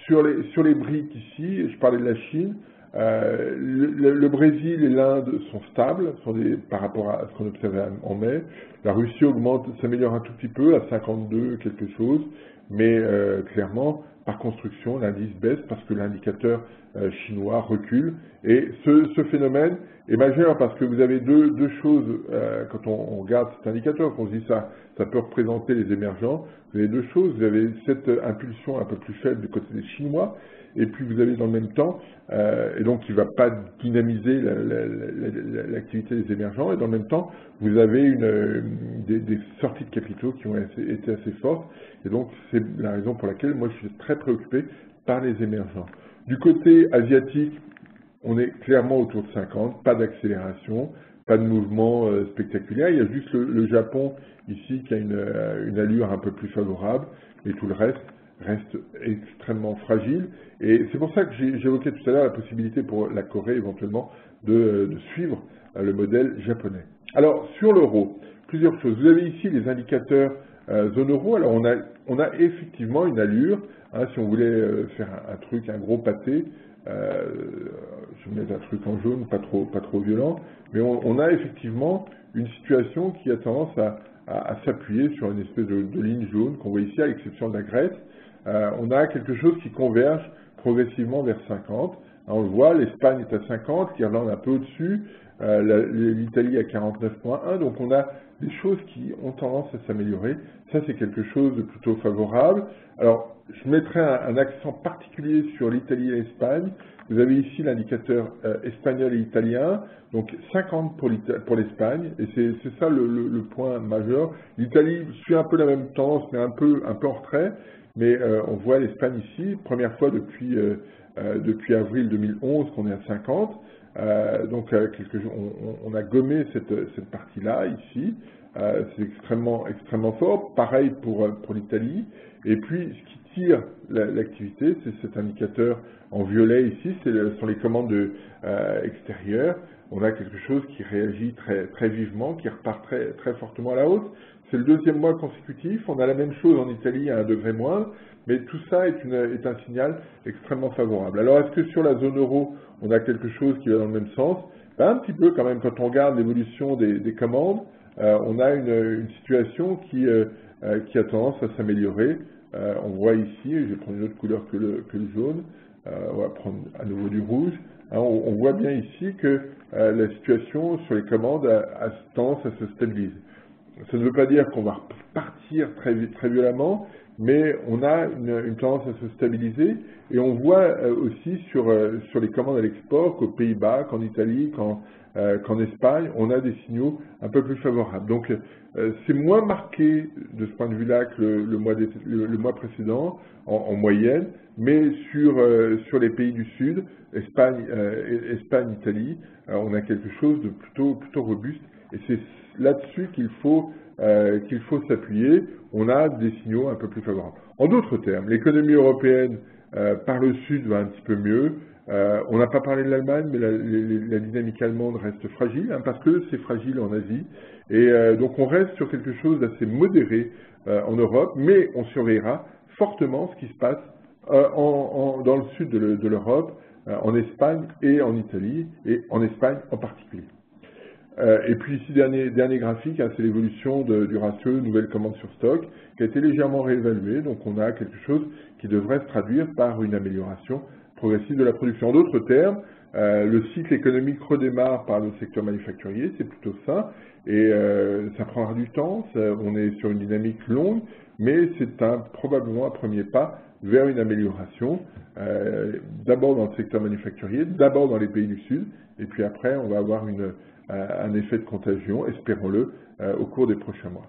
[SPEAKER 1] sur les BRICS ici, je parlais de la Chine, le Brésil et l'Inde sont stables par rapport à ce qu'on observait en mai. La Russie s'améliore un tout petit peu à 52 quelque chose, mais clairement, par construction, l'indice baisse parce que l'indicateur chinois recule. Et ce phénomène est majeur parce que vous avez deux choses, quand on regarde cet indicateur, qu'on se dit ça peut représenter les émergents. Vous avez deux choses, vous avez cette impulsion un peu plus faible du côté des Chinois, et puis vous avez dans le même temps, et donc qui ne va pas dynamiser l'activité des émergents, et dans le même temps, vous avez des sorties de capitaux qui ont été assez fortes, et donc c'est la raison pour laquelle moi je suis très préoccupé par les émergents. Du côté asiatique, on est clairement autour de 50, pas d'accélération, pas de mouvement spectaculaire, il y a juste le Japon ici qui a une allure un peu plus favorable, mais tout le reste extrêmement fragile. Et c'est pour ça que j'évoquais tout à l'heure la possibilité pour la Corée éventuellement de suivre le modèle japonais. Alors, sur l'euro, plusieurs choses. Vous avez ici les indicateurs zone euro. Alors, on a effectivement une allure, hein, si on voulait faire un gros pâté, je vais mettre un truc en jaune, pas trop violent, mais on a effectivement une situation qui a tendance à s'appuyer sur une espèce de ligne jaune qu'on voit ici, à l'exception de la Grèce. On a quelque chose qui converge progressivement vers 50. On le voit, l'Espagne est à 50, l'Irlande un peu au-dessus, l'Italie à 49,1, donc on a des choses qui ont tendance à s'améliorer. Ça, c'est quelque chose de plutôt favorable. Alors, je mettrai un accent particulier sur l'Italie et l'Espagne. Vous avez ici l'indicateur espagnol et italien, donc 50 pour l'Espagne, et c'est ça le point majeur. L'Italie suit un peu la même tendance, mais un peu en retrait, mais on voit l'Espagne ici, première fois depuis avril 2011 qu'on est à 50. Donc on a gommé cette partie-là ici. C'est extrêmement fort. Pareil pour l'Italie. Et puis ce qui tire l'activité, c'est cet indicateur en violet ici. Ce sont les commandes extérieures. On a quelque chose qui réagit très vivement, qui repart très fortement à la hausse. C'est le deuxième mois consécutif. On a la même chose en Italie à 1 degré moindre. Mais tout ça est un signal extrêmement favorable. Alors, est-ce que sur la zone euro, on a quelque chose qui va dans le même sens? Ben, un petit peu quand même, quand on regarde l'évolution des commandes, on a une situation qui a tendance à s'améliorer. On voit ici, je vais prendre une autre couleur que le jaune, on va prendre à nouveau du rouge. Hein, on voit bien ici que la situation sur les commandes a tendance à se stabiliser. Ça ne veut pas dire qu'on va partir très violemment, mais on a une tendance à se stabiliser, et on voit aussi sur les commandes à l'export qu'aux Pays-Bas, qu'en Italie, qu'en Espagne, on a des signaux un peu plus favorables. Donc c'est moins marqué de ce point de vue-là que le mois précédent, en moyenne, mais sur les pays du Sud, Espagne, Italie, on a quelque chose de plutôt robuste, et c'est là-dessus qu'il faut s'appuyer. On a des signaux un peu plus favorables. En d'autres termes, l'économie européenne par le Sud va un petit peu mieux. On n'a pas parlé de l'Allemagne, mais la dynamique allemande reste fragile, hein, parce que c'est fragile en Asie. Et donc on reste sur quelque chose d'assez modéré en Europe, mais on surveillera fortement ce qui se passe dans le sud de l'Europe, en Espagne et en Italie, et en Espagne en particulier. Et puis ici, dernier graphique, hein, c'est l'évolution du ratio nouvelles commandes sur stock, qui a été légèrement réévalué. Donc on a quelque chose qui devrait se traduire par une amélioration progressive de la production. En d'autres termes, le cycle économique redémarre par le secteur manufacturier, c'est plutôt ça, et ça prendra du temps, on est sur une dynamique longue, mais c'est probablement un premier pas vers une amélioration, d'abord dans le secteur manufacturier, d'abord dans les pays du Sud, et puis après on va avoir un effet de contagion, espérons-le, au cours des prochains mois.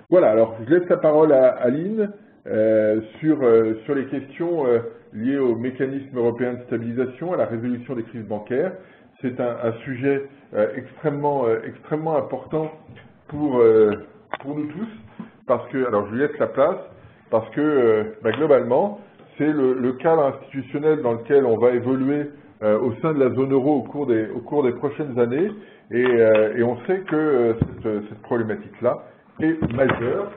[SPEAKER 1] Voilà, alors je laisse la parole à Aline sur les questions liées au mécanisme européen de stabilisation, à la résolution des crises bancaires. C'est un sujet extrêmement important pour nous tous, parce que, alors je lui laisse la place, parce que globalement, c'est le cadre institutionnel dans lequel on va évoluer au sein de la zone euro au cours des prochaines années, et on sait que cette problématique-là est majeure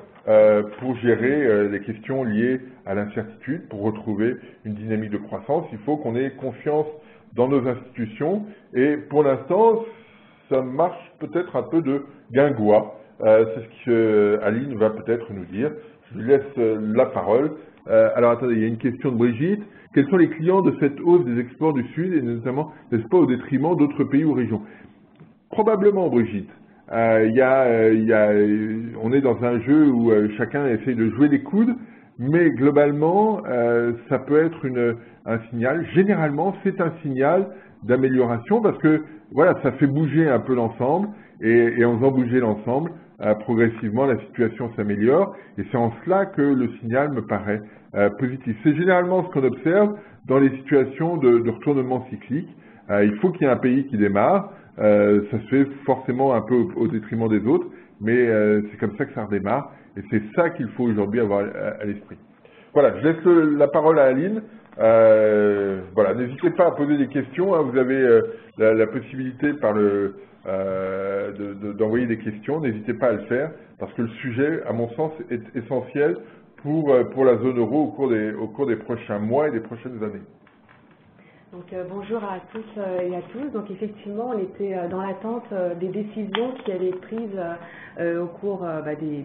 [SPEAKER 1] pour gérer les questions liées à l'incertitude, pour retrouver une dynamique de croissance. Il faut qu'on ait confiance dans nos institutions, et pour l'instant, ça marche peut-être un peu de guingois. C'est ce que Aline va peut-être nous dire. Je lui laisse la parole. Alors attendez, il y a une question de Brigitte. Quels sont les clients de cette hausse des exports du Sud, et notamment, n'est-ce pas, au détriment d'autres pays ou régions? Probablement, Brigitte. On est dans un jeu où chacun essaie de jouer les coudes, mais globalement, ça peut être un signal. Généralement, c'est un signal d'amélioration, parce que voilà, ça fait bouger un peu l'ensemble, et en faisant bouger l'ensemble, progressivement, la situation s'améliore, et c'est en cela que le signal me paraît positif. C'est généralement ce qu'on observe dans les situations de retournement cyclique. Il faut qu'il y ait un pays qui démarre, ça se fait forcément un peu au détriment des autres, mais c'est comme ça que ça redémarre, et c'est ça qu'il faut aujourd'hui avoir à l'esprit. Voilà, je laisse la parole à Aline. Voilà, n'hésitez pas à poser des questions, hein, vous avez la possibilité d'envoyer des questions, n'hésitez pas à le faire, parce que le sujet, à mon sens, est essentiel pour la zone euro au cours des prochains mois et des prochaines années.
[SPEAKER 2] Donc bonjour à tous et à tous. Donc effectivement, on était dans l'attente des décisions qui allaient être prises au cours des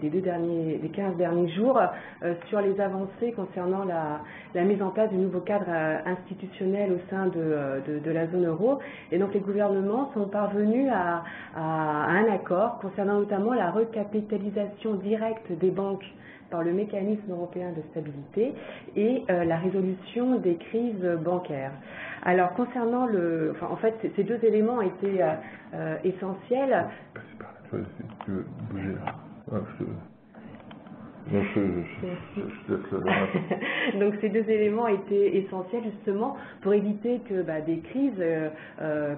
[SPEAKER 2] 15 derniers jours sur les avancées concernant la mise en place du nouveau cadre institutionnel au sein de la zone euro. Et donc les gouvernements sont parvenus à un accord concernant notamment la recapitalisation directe des banques par le mécanisme européen de stabilité et la résolution des crises bancaires. Alors concernant en fait, ces deux éléments étaient essentiels.
[SPEAKER 1] Tu veux bouger là. Je laisse là.
[SPEAKER 2] Donc ces deux éléments étaient essentiels justement pour éviter que des crises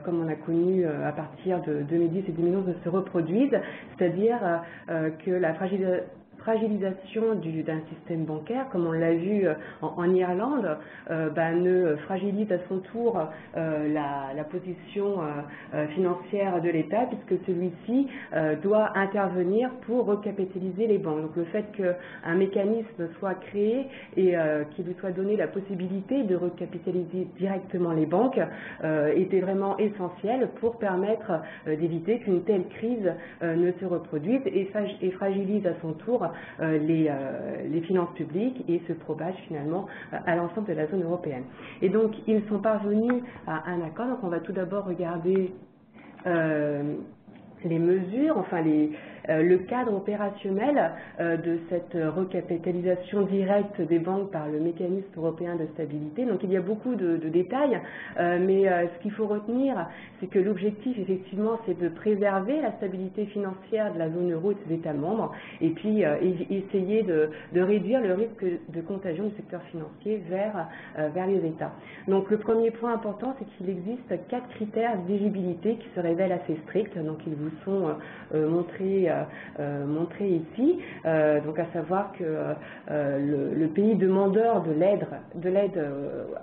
[SPEAKER 2] comme on a connu à partir de 2010 et 2011 ne se reproduisent, c'est-à-dire que la fragilisation d'un système bancaire, comme on l'a vu en Irlande, ne fragilise à son tour la position financière de l'État, puisque celui-ci doit intervenir pour recapitaliser les banques. Donc le fait qu'un mécanisme soit créé et qu'il lui soit donné la possibilité de recapitaliser directement les banques était vraiment essentiel pour permettre d'éviter qu'une telle crise ne se reproduise et fragilise à son tour les finances publiques et se propage finalement à l'ensemble de la zone européenne. Et donc ils sont parvenus à un accord. Donc on va tout d'abord regarder les mesures, enfin le cadre opérationnel de cette recapitalisation directe des banques par le mécanisme européen de stabilité. Donc il y a beaucoup de détails, mais ce qu'il faut retenir, c'est que l'objectif effectivement c'est de préserver la stabilité financière de la zone euro et de ses États membres, et puis essayer de réduire le risque de contagion du secteur financier vers les États. Donc le premier point important, c'est qu'il existe 4 critères d'éligibilité qui se révèlent assez stricts, donc ils vous sont montrés ici, donc à savoir que le pays demandeur de l'aide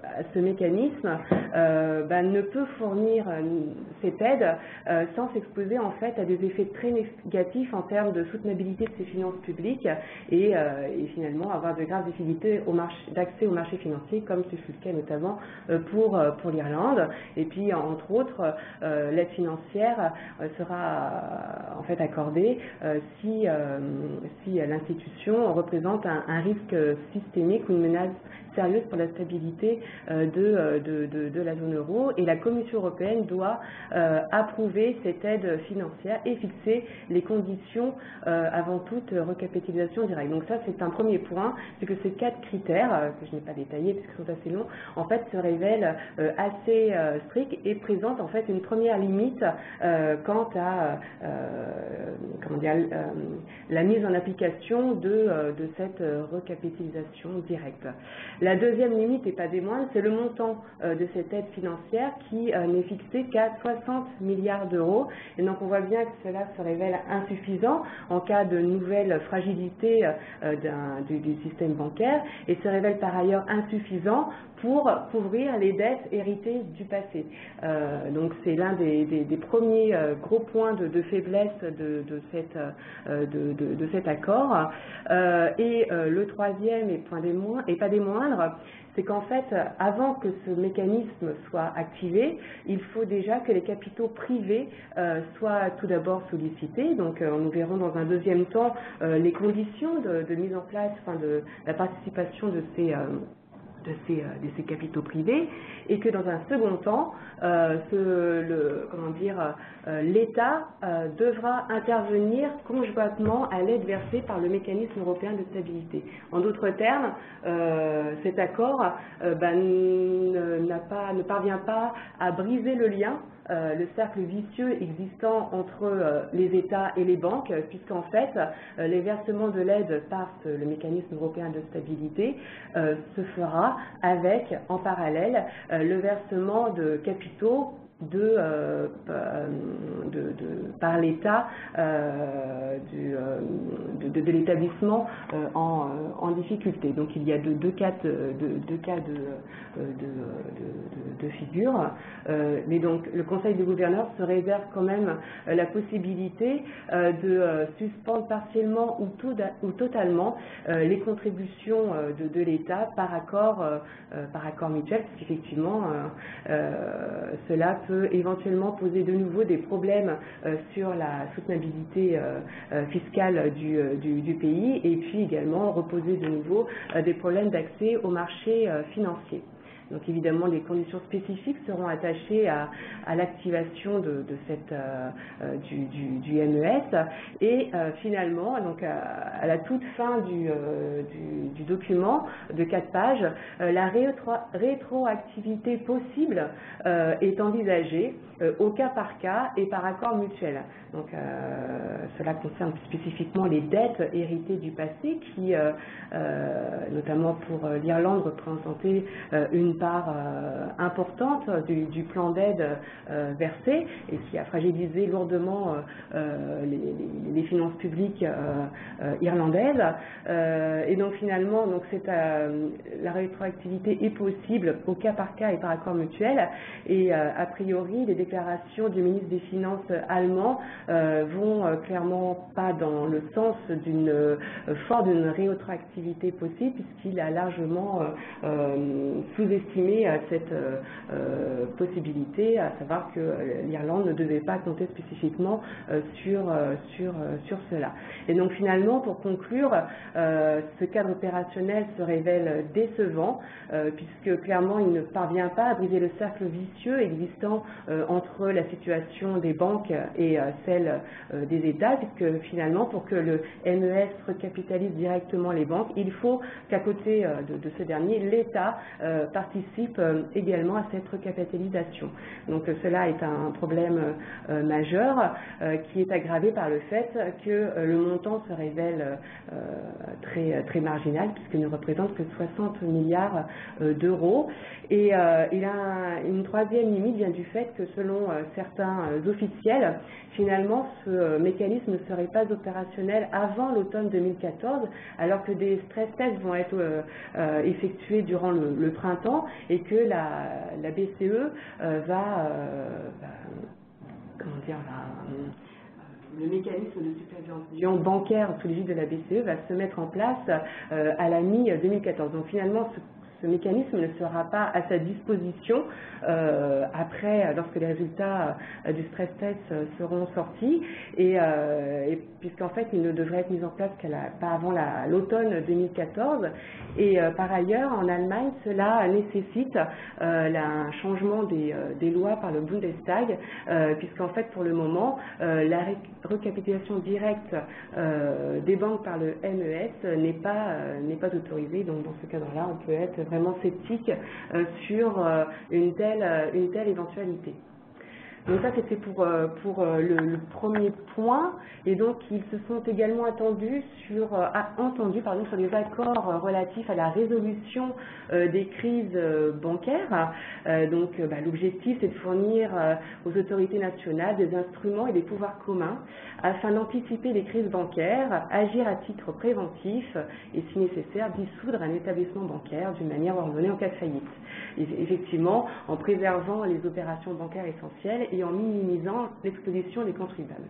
[SPEAKER 2] à ce mécanisme ne peut fournir cette aide sans s'exposer en fait à des effets très négatifs en termes de soutenabilité de ses finances publiques et finalement avoir de graves difficultés d'accès au marché financier, comme ce fut le cas notamment pour l'Irlande. Et puis entre autres, l'aide financière sera en fait accordée si l'institution représente un risque systémique ou une menace sérieuse pour la stabilité de la zone euro, et la Commission européenne doit approuver cette aide financière et fixer les conditions avant toute recapitalisation directe. Donc ça c'est un premier point, c'est que ces 4 critères, que je n'ai pas détaillés parce qu'ils sont assez longs, en fait se révèlent assez stricts et présentent en fait une première limite quant à la mise en application de cette recapitalisation directe. La deuxième limite, et pas des moindres, c'est le montant de cette aide financière qui n'est fixé qu'à 60 milliards d'euros. Et donc on voit bien que cela se révèle insuffisant en cas de nouvelle fragilité du système bancaire, et se révèle par ailleurs insuffisant pour couvrir les dettes héritées du passé. Donc c'est l'un des premiers gros points de faiblesse de cet accord. Et le troisième, et pas des moindres, c'est qu'en fait, avant que ce mécanisme soit activé, il faut déjà que les capitaux privés soient tout d'abord sollicités. Donc nous verrons dans un deuxième temps les conditions de mise en place, de la participation de ces capitaux privés, et que dans un second temps, l'État devra intervenir conjointement à l'aide versée par le mécanisme européen de stabilité. En d'autres termes, cet accord ne parvient pas à briser le lien, le cercle vicieux existant entre les États et les banques, puisqu'en fait, les versements de l'aide par le mécanisme européen de stabilité se fera avec, en parallèle, le versement de capitaux par l'État de l'établissement en difficulté. Donc il y a deux cas de figure, mais donc le Conseil des gouverneurs se réserve quand même la possibilité de suspendre partiellement ou totalement les contributions de l'État par accord mutuel, parce qu'effectivement cela peut éventuellement poser de nouveau des problèmes sur la soutenabilité fiscale du pays, et puis également reposer de nouveau des problèmes d'accès au marché financier. Donc évidemment, les conditions spécifiques seront attachées à l'activation du MES, et finalement, donc à la toute fin du document de 4 pages, la rétroactivité possible est envisagée au cas par cas et par accord mutuel. Donc cela concerne spécifiquement les dettes héritées du passé qui, notamment pour l'Irlande, représentaient une part importante du plan d'aide versé, et qui a fragilisé lourdement les finances publiques irlandaises. Et donc finalement, la rétroactivité est possible au cas par cas et par accord mutuel, et a priori les déclarations du ministre des Finances allemand vont clairement pas dans le sens d'une rétroactivité possible, puisqu'il a largement sous-estimé cette possibilité, à savoir que l'Irlande ne devait pas compter spécifiquement sur cela. Et donc finalement, pour conclure, ce cadre opérationnel se révèle décevant, puisque clairement il ne parvient pas à briser le cercle vicieux existant entre la situation des banques et celle des États, puisque finalement, pour que le MES recapitalise directement les banques, il faut qu'à côté de ce dernier, l'État participe également à cette recapitalisation. Donc cela est un problème majeur qui est aggravé par le fait que le montant se révèle très marginal, puisqu'il ne représente que 60 milliards d'euros. Et il a une troisième limite, vient du fait que selon certains officiels, finalement ce mécanisme ne serait pas opérationnel avant l'automne 2014, alors que des stress tests vont être effectués durant le printemps, et que la BCE le mécanisme de supervision bancaire sous l'égide de la BCE va se mettre en place à la mi-2014. Donc finalement, ce mécanisme ne sera pas à sa disposition après, lorsque les résultats du stress test seront sortis, et puisqu'en fait il ne devrait être mis en place pas avant l'automne 2014. Et par ailleurs, en Allemagne, cela nécessite un changement des lois par le Bundestag, puisqu'en fait pour le moment la recapitalisation directe des banques par le MES n'est pas autorisée. Donc dans ce cadre-là, on peut être vraiment sceptique sur une telle éventualité. Donc ça, c'était pour le premier point. Et donc, ils se sont également entendus sur les accords relatifs à la résolution des crises bancaires. L'objectif, c'est de fournir aux autorités nationales des instruments et des pouvoirs communs afin d'anticiper les crises bancaires, agir à titre préventif et, si nécessaire, dissoudre un établissement bancaire d'une manière ordonnée en cas de faillite. Et effectivement, en préservant les opérations bancaires essentielles et en minimisant l'exposition des contribuables.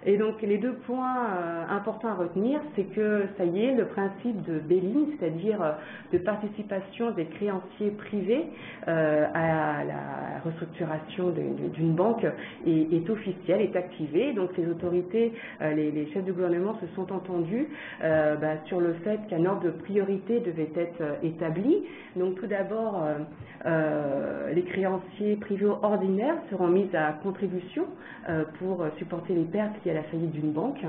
[SPEAKER 2] Et donc les deux points importants à retenir, c'est que ça y est, le principe de bail-in, c'est-à-dire de participation des créanciers privés à la restructuration d'une banque est officiel, est activé. Donc les autorités, les chefs de gouvernement se sont entendus sur le fait qu'un ordre de priorité devait être établi. Donc tout d'abord, les créanciers privés ordinaires seront mis à contribution pour supporter les pertes liées à la faillite d'une banque.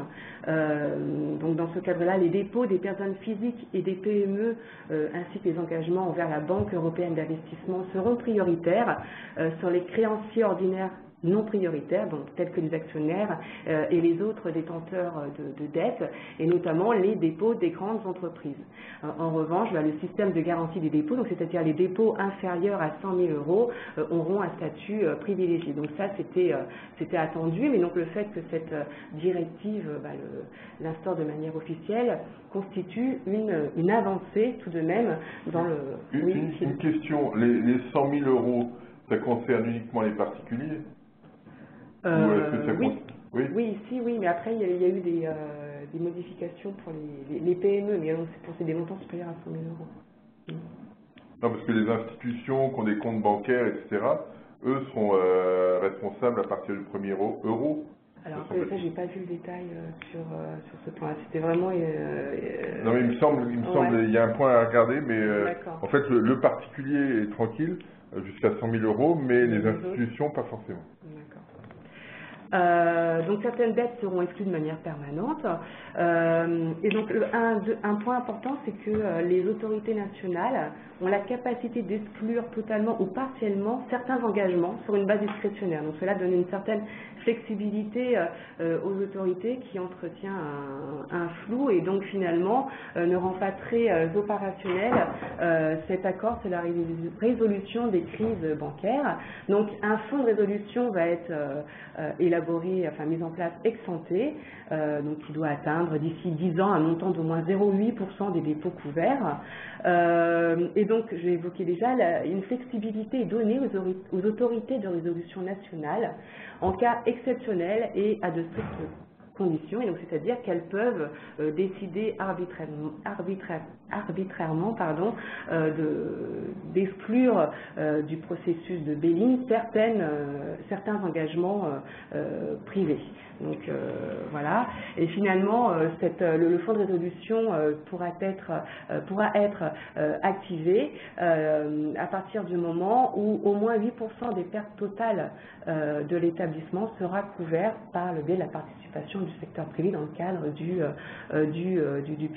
[SPEAKER 2] Donc dans ce cadre-là, les dépôts des personnes physiques et des PME ainsi que les engagements envers la Banque européenne d'investissement seront prioritaires sur les créanciers ordinaires non prioritaires, donc tels que les actionnaires et les autres détenteurs de dettes, et notamment les dépôts des grandes entreprises. En revanche, le système de garantie des dépôts, donc c'est-à-dire les dépôts inférieurs à 100 000 euros, auront un statut privilégié. Donc ça, c'était attendu, mais donc le fait que cette directive l'instaure de manière officielle constitue une avancée tout de même dans le...
[SPEAKER 1] Une question, les 100 000 euros, ça concerne uniquement les particuliers? Ou est-ce que ça
[SPEAKER 2] oui.
[SPEAKER 1] Oui,
[SPEAKER 2] oui, mais après, il y a eu des modifications pour les PME, mais c'est des montants supérieurs à 100 000 euros.
[SPEAKER 1] Non, parce que les institutions qui ont des comptes bancaires, etc., eux seront responsables à partir du premier euro.
[SPEAKER 2] Alors, ça, j'ai pas vu le détail sur ce point-là. C'était vraiment...
[SPEAKER 1] Non, mais il me semble, il y a un point à regarder, mais en fait, le particulier est tranquille jusqu'à 100 000 euros, mais les institutions, pas forcément.
[SPEAKER 2] D'accord. Donc certaines dettes seront exclues de manière permanente. Et donc un point important, c'est que les autorités nationales ont la capacité d'exclure totalement ou partiellement certains engagements sur une base discrétionnaire. Donc cela donne une certaine flexibilité aux autorités qui entretient un flou et donc finalement ne rend pas très opérationnel cet accord sur la résolution des crises bancaires. Donc un fonds de résolution va être élaboré, enfin mis en place ex ante, donc qui doit atteindre d'ici 10 ans un montant d'au moins 0,8% des dépôts couverts. Et donc, je l'ai évoqué déjà, une flexibilité est donnée aux autorités de résolution nationale en cas exceptionnel et à de strictes conditions, et donc c'est-à-dire qu'elles peuvent décider arbitrairement d'exclure du processus de bail-in certains engagements privés. Donc voilà. Et finalement, le fonds de résolution pourra être activé à partir du moment où au moins 8% des pertes totales de l'établissement sera couvert par le biais de la participation du secteur privé dans le cadre du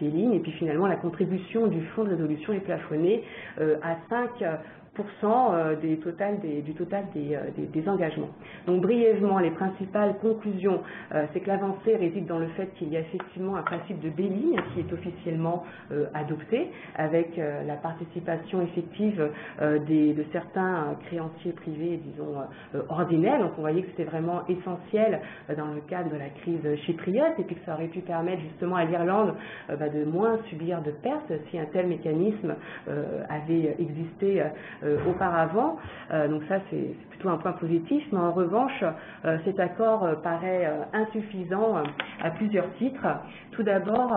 [SPEAKER 2] bail-in. Et puis finalement, la contribution du fonds de résolution est plafonnée à 5% du total des engagements. Donc brièvement, les principales conclusions, c'est que l'avancée réside dans le fait qu'il y a effectivement un principe de bail-in qui est officiellement adopté, avec la participation effective de certains créanciers privés, disons, ordinaires. Donc on voyait que c'était vraiment essentiel dans le cadre de la crise chypriote, et puis que ça aurait pu permettre justement à l'Irlande de moins subir de pertes si un tel mécanisme avait existé auparavant. Donc ça, c'est plutôt un point positif, mais en revanche, cet accord paraît insuffisant à plusieurs titres. Tout d'abord,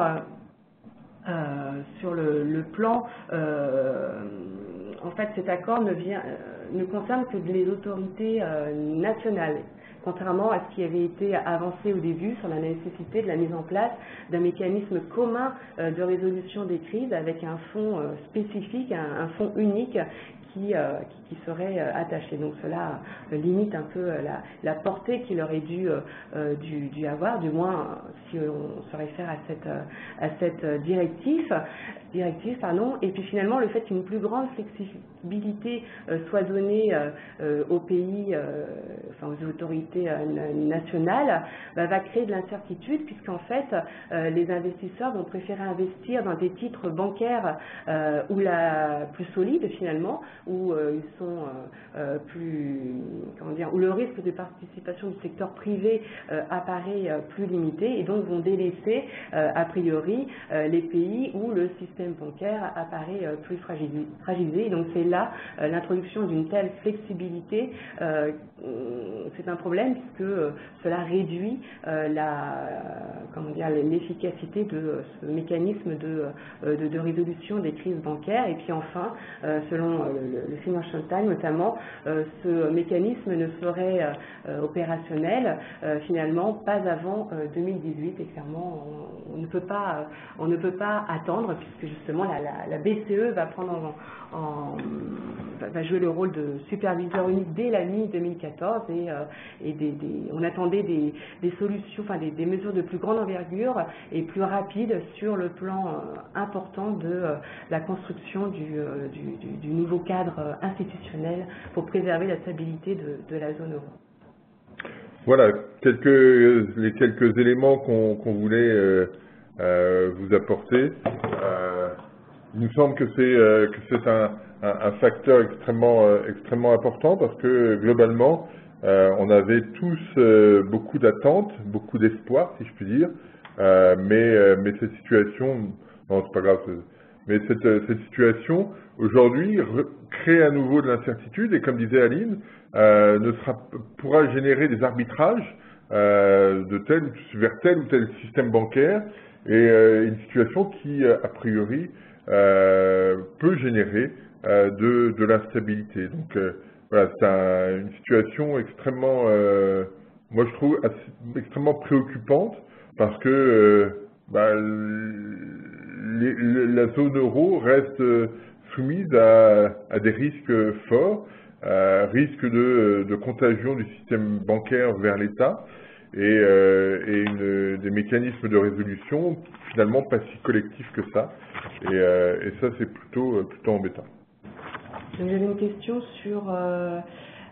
[SPEAKER 2] sur le plan, en fait, cet accord ne concerne que les autorités nationales, contrairement à ce qui avait été avancé au début sur la nécessité de la mise en place d'un mécanisme commun de résolution des crises avec un fonds spécifique, un fonds unique qui serait attaché. Donc cela limite un peu la portée qu'il aurait dû avoir, du moins si on se réfère à cette directive. Et puis finalement, le fait qu'une plus grande flexibilité soit donnée aux pays, aux autorités nationales, va créer de l'incertitude, puisqu'en fait, les investisseurs vont préférer investir dans des titres bancaires plus solides finalement, où ils sont où le risque de participation du secteur privé apparaît plus limité, et donc vont délaisser a priori les pays où le système bancaire apparaît plus fragilisé. Et donc c'est là l'introduction d'une telle flexibilité, c'est un problème puisque cela réduit l'efficacité de ce mécanisme de résolution des crises bancaires. Et puis enfin, selon le Financial Times notamment, ce mécanisme ne serait opérationnel finalement pas avant 2018, et clairement on ne peut pas attendre, puisque justement la BCE va prendre va jouer le rôle de superviseur unique dès la mi-2014, et on attendait des solutions, des mesures de plus grande envergure et plus rapides sur le plan important de la construction du nouveau cadre institutionnel pour préserver la stabilité de la zone euro.
[SPEAKER 1] Voilà, les quelques éléments qu'on voulait vous apporter. Il nous semble que c'est un facteur extrêmement important parce que globalement, on avait tous beaucoup d'attentes, beaucoup d'espoir, si je puis dire, mais cette situation, non, c'est pas grave, mais cette situation aujourd'hui crée à nouveau de l'incertitude et comme disait Aline, pourra générer des arbitrages vers tel ou tel système bancaire et une situation qui, a priori, peut générer de l'instabilité. Donc voilà, c'est une situation extrêmement, moi je trouve, extrêmement préoccupante parce que la zone euro reste soumise à des risques forts, risque de contagion du système bancaire vers l'État et des mécanismes de résolution finalement pas si collectifs que ça. Et ça, c'est plutôt embêtant.
[SPEAKER 2] J'avais une question sur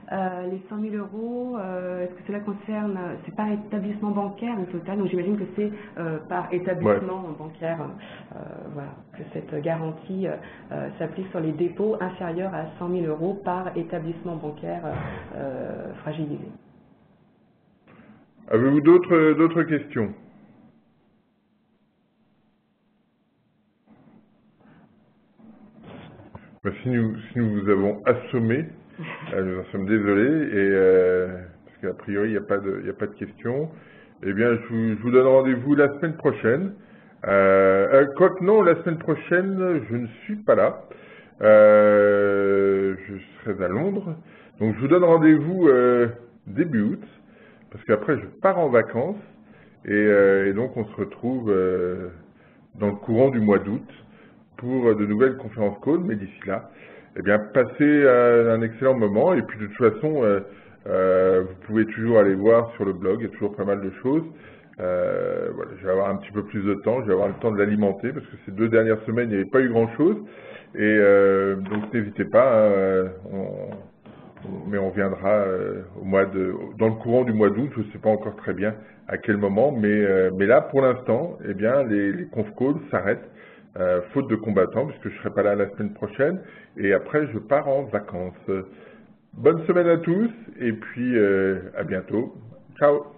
[SPEAKER 2] les 100 000 euros. Est-ce que cela concerne, c'est par établissement bancaire le total, donc j'imagine que c'est par établissement bancaire, voilà, que cette garantie s'applique sur les dépôts inférieurs à 100 000 euros par établissement bancaire fragilisé.
[SPEAKER 1] Avez-vous d'autres questions? Si nous vous avons assommé, nous en sommes désolés, parce qu'a priori, il n'y a pas de questions. Eh bien, je vous donne rendez-vous la semaine prochaine. Quoique non, la semaine prochaine, je ne suis pas là. Je serai à Londres. Donc, je vous donne rendez-vous début août, parce qu'après, je pars en vacances. Et donc, on se retrouve dans le courant du mois d'août pour de nouvelles conférences calls, mais d'ici là, eh bien, passez un excellent moment. Et puis, de toute façon, vous pouvez toujours aller voir sur le blog, il y a toujours pas mal de choses. Voilà, je vais avoir un petit peu plus de temps, je vais avoir le temps de l'alimenter, parce que ces 2 dernières semaines, il n'y avait pas eu grand-chose. Et donc, n'hésitez pas, mais on viendra dans le courant du mois d'août, je ne sais pas encore très bien à quel moment, mais là, pour l'instant, eh bien, les conf calls s'arrêtent. Faute de combattants, puisque je ne serai pas là la semaine prochaine, et après je pars en vacances. Bonne semaine à tous, et puis à bientôt. Ciao!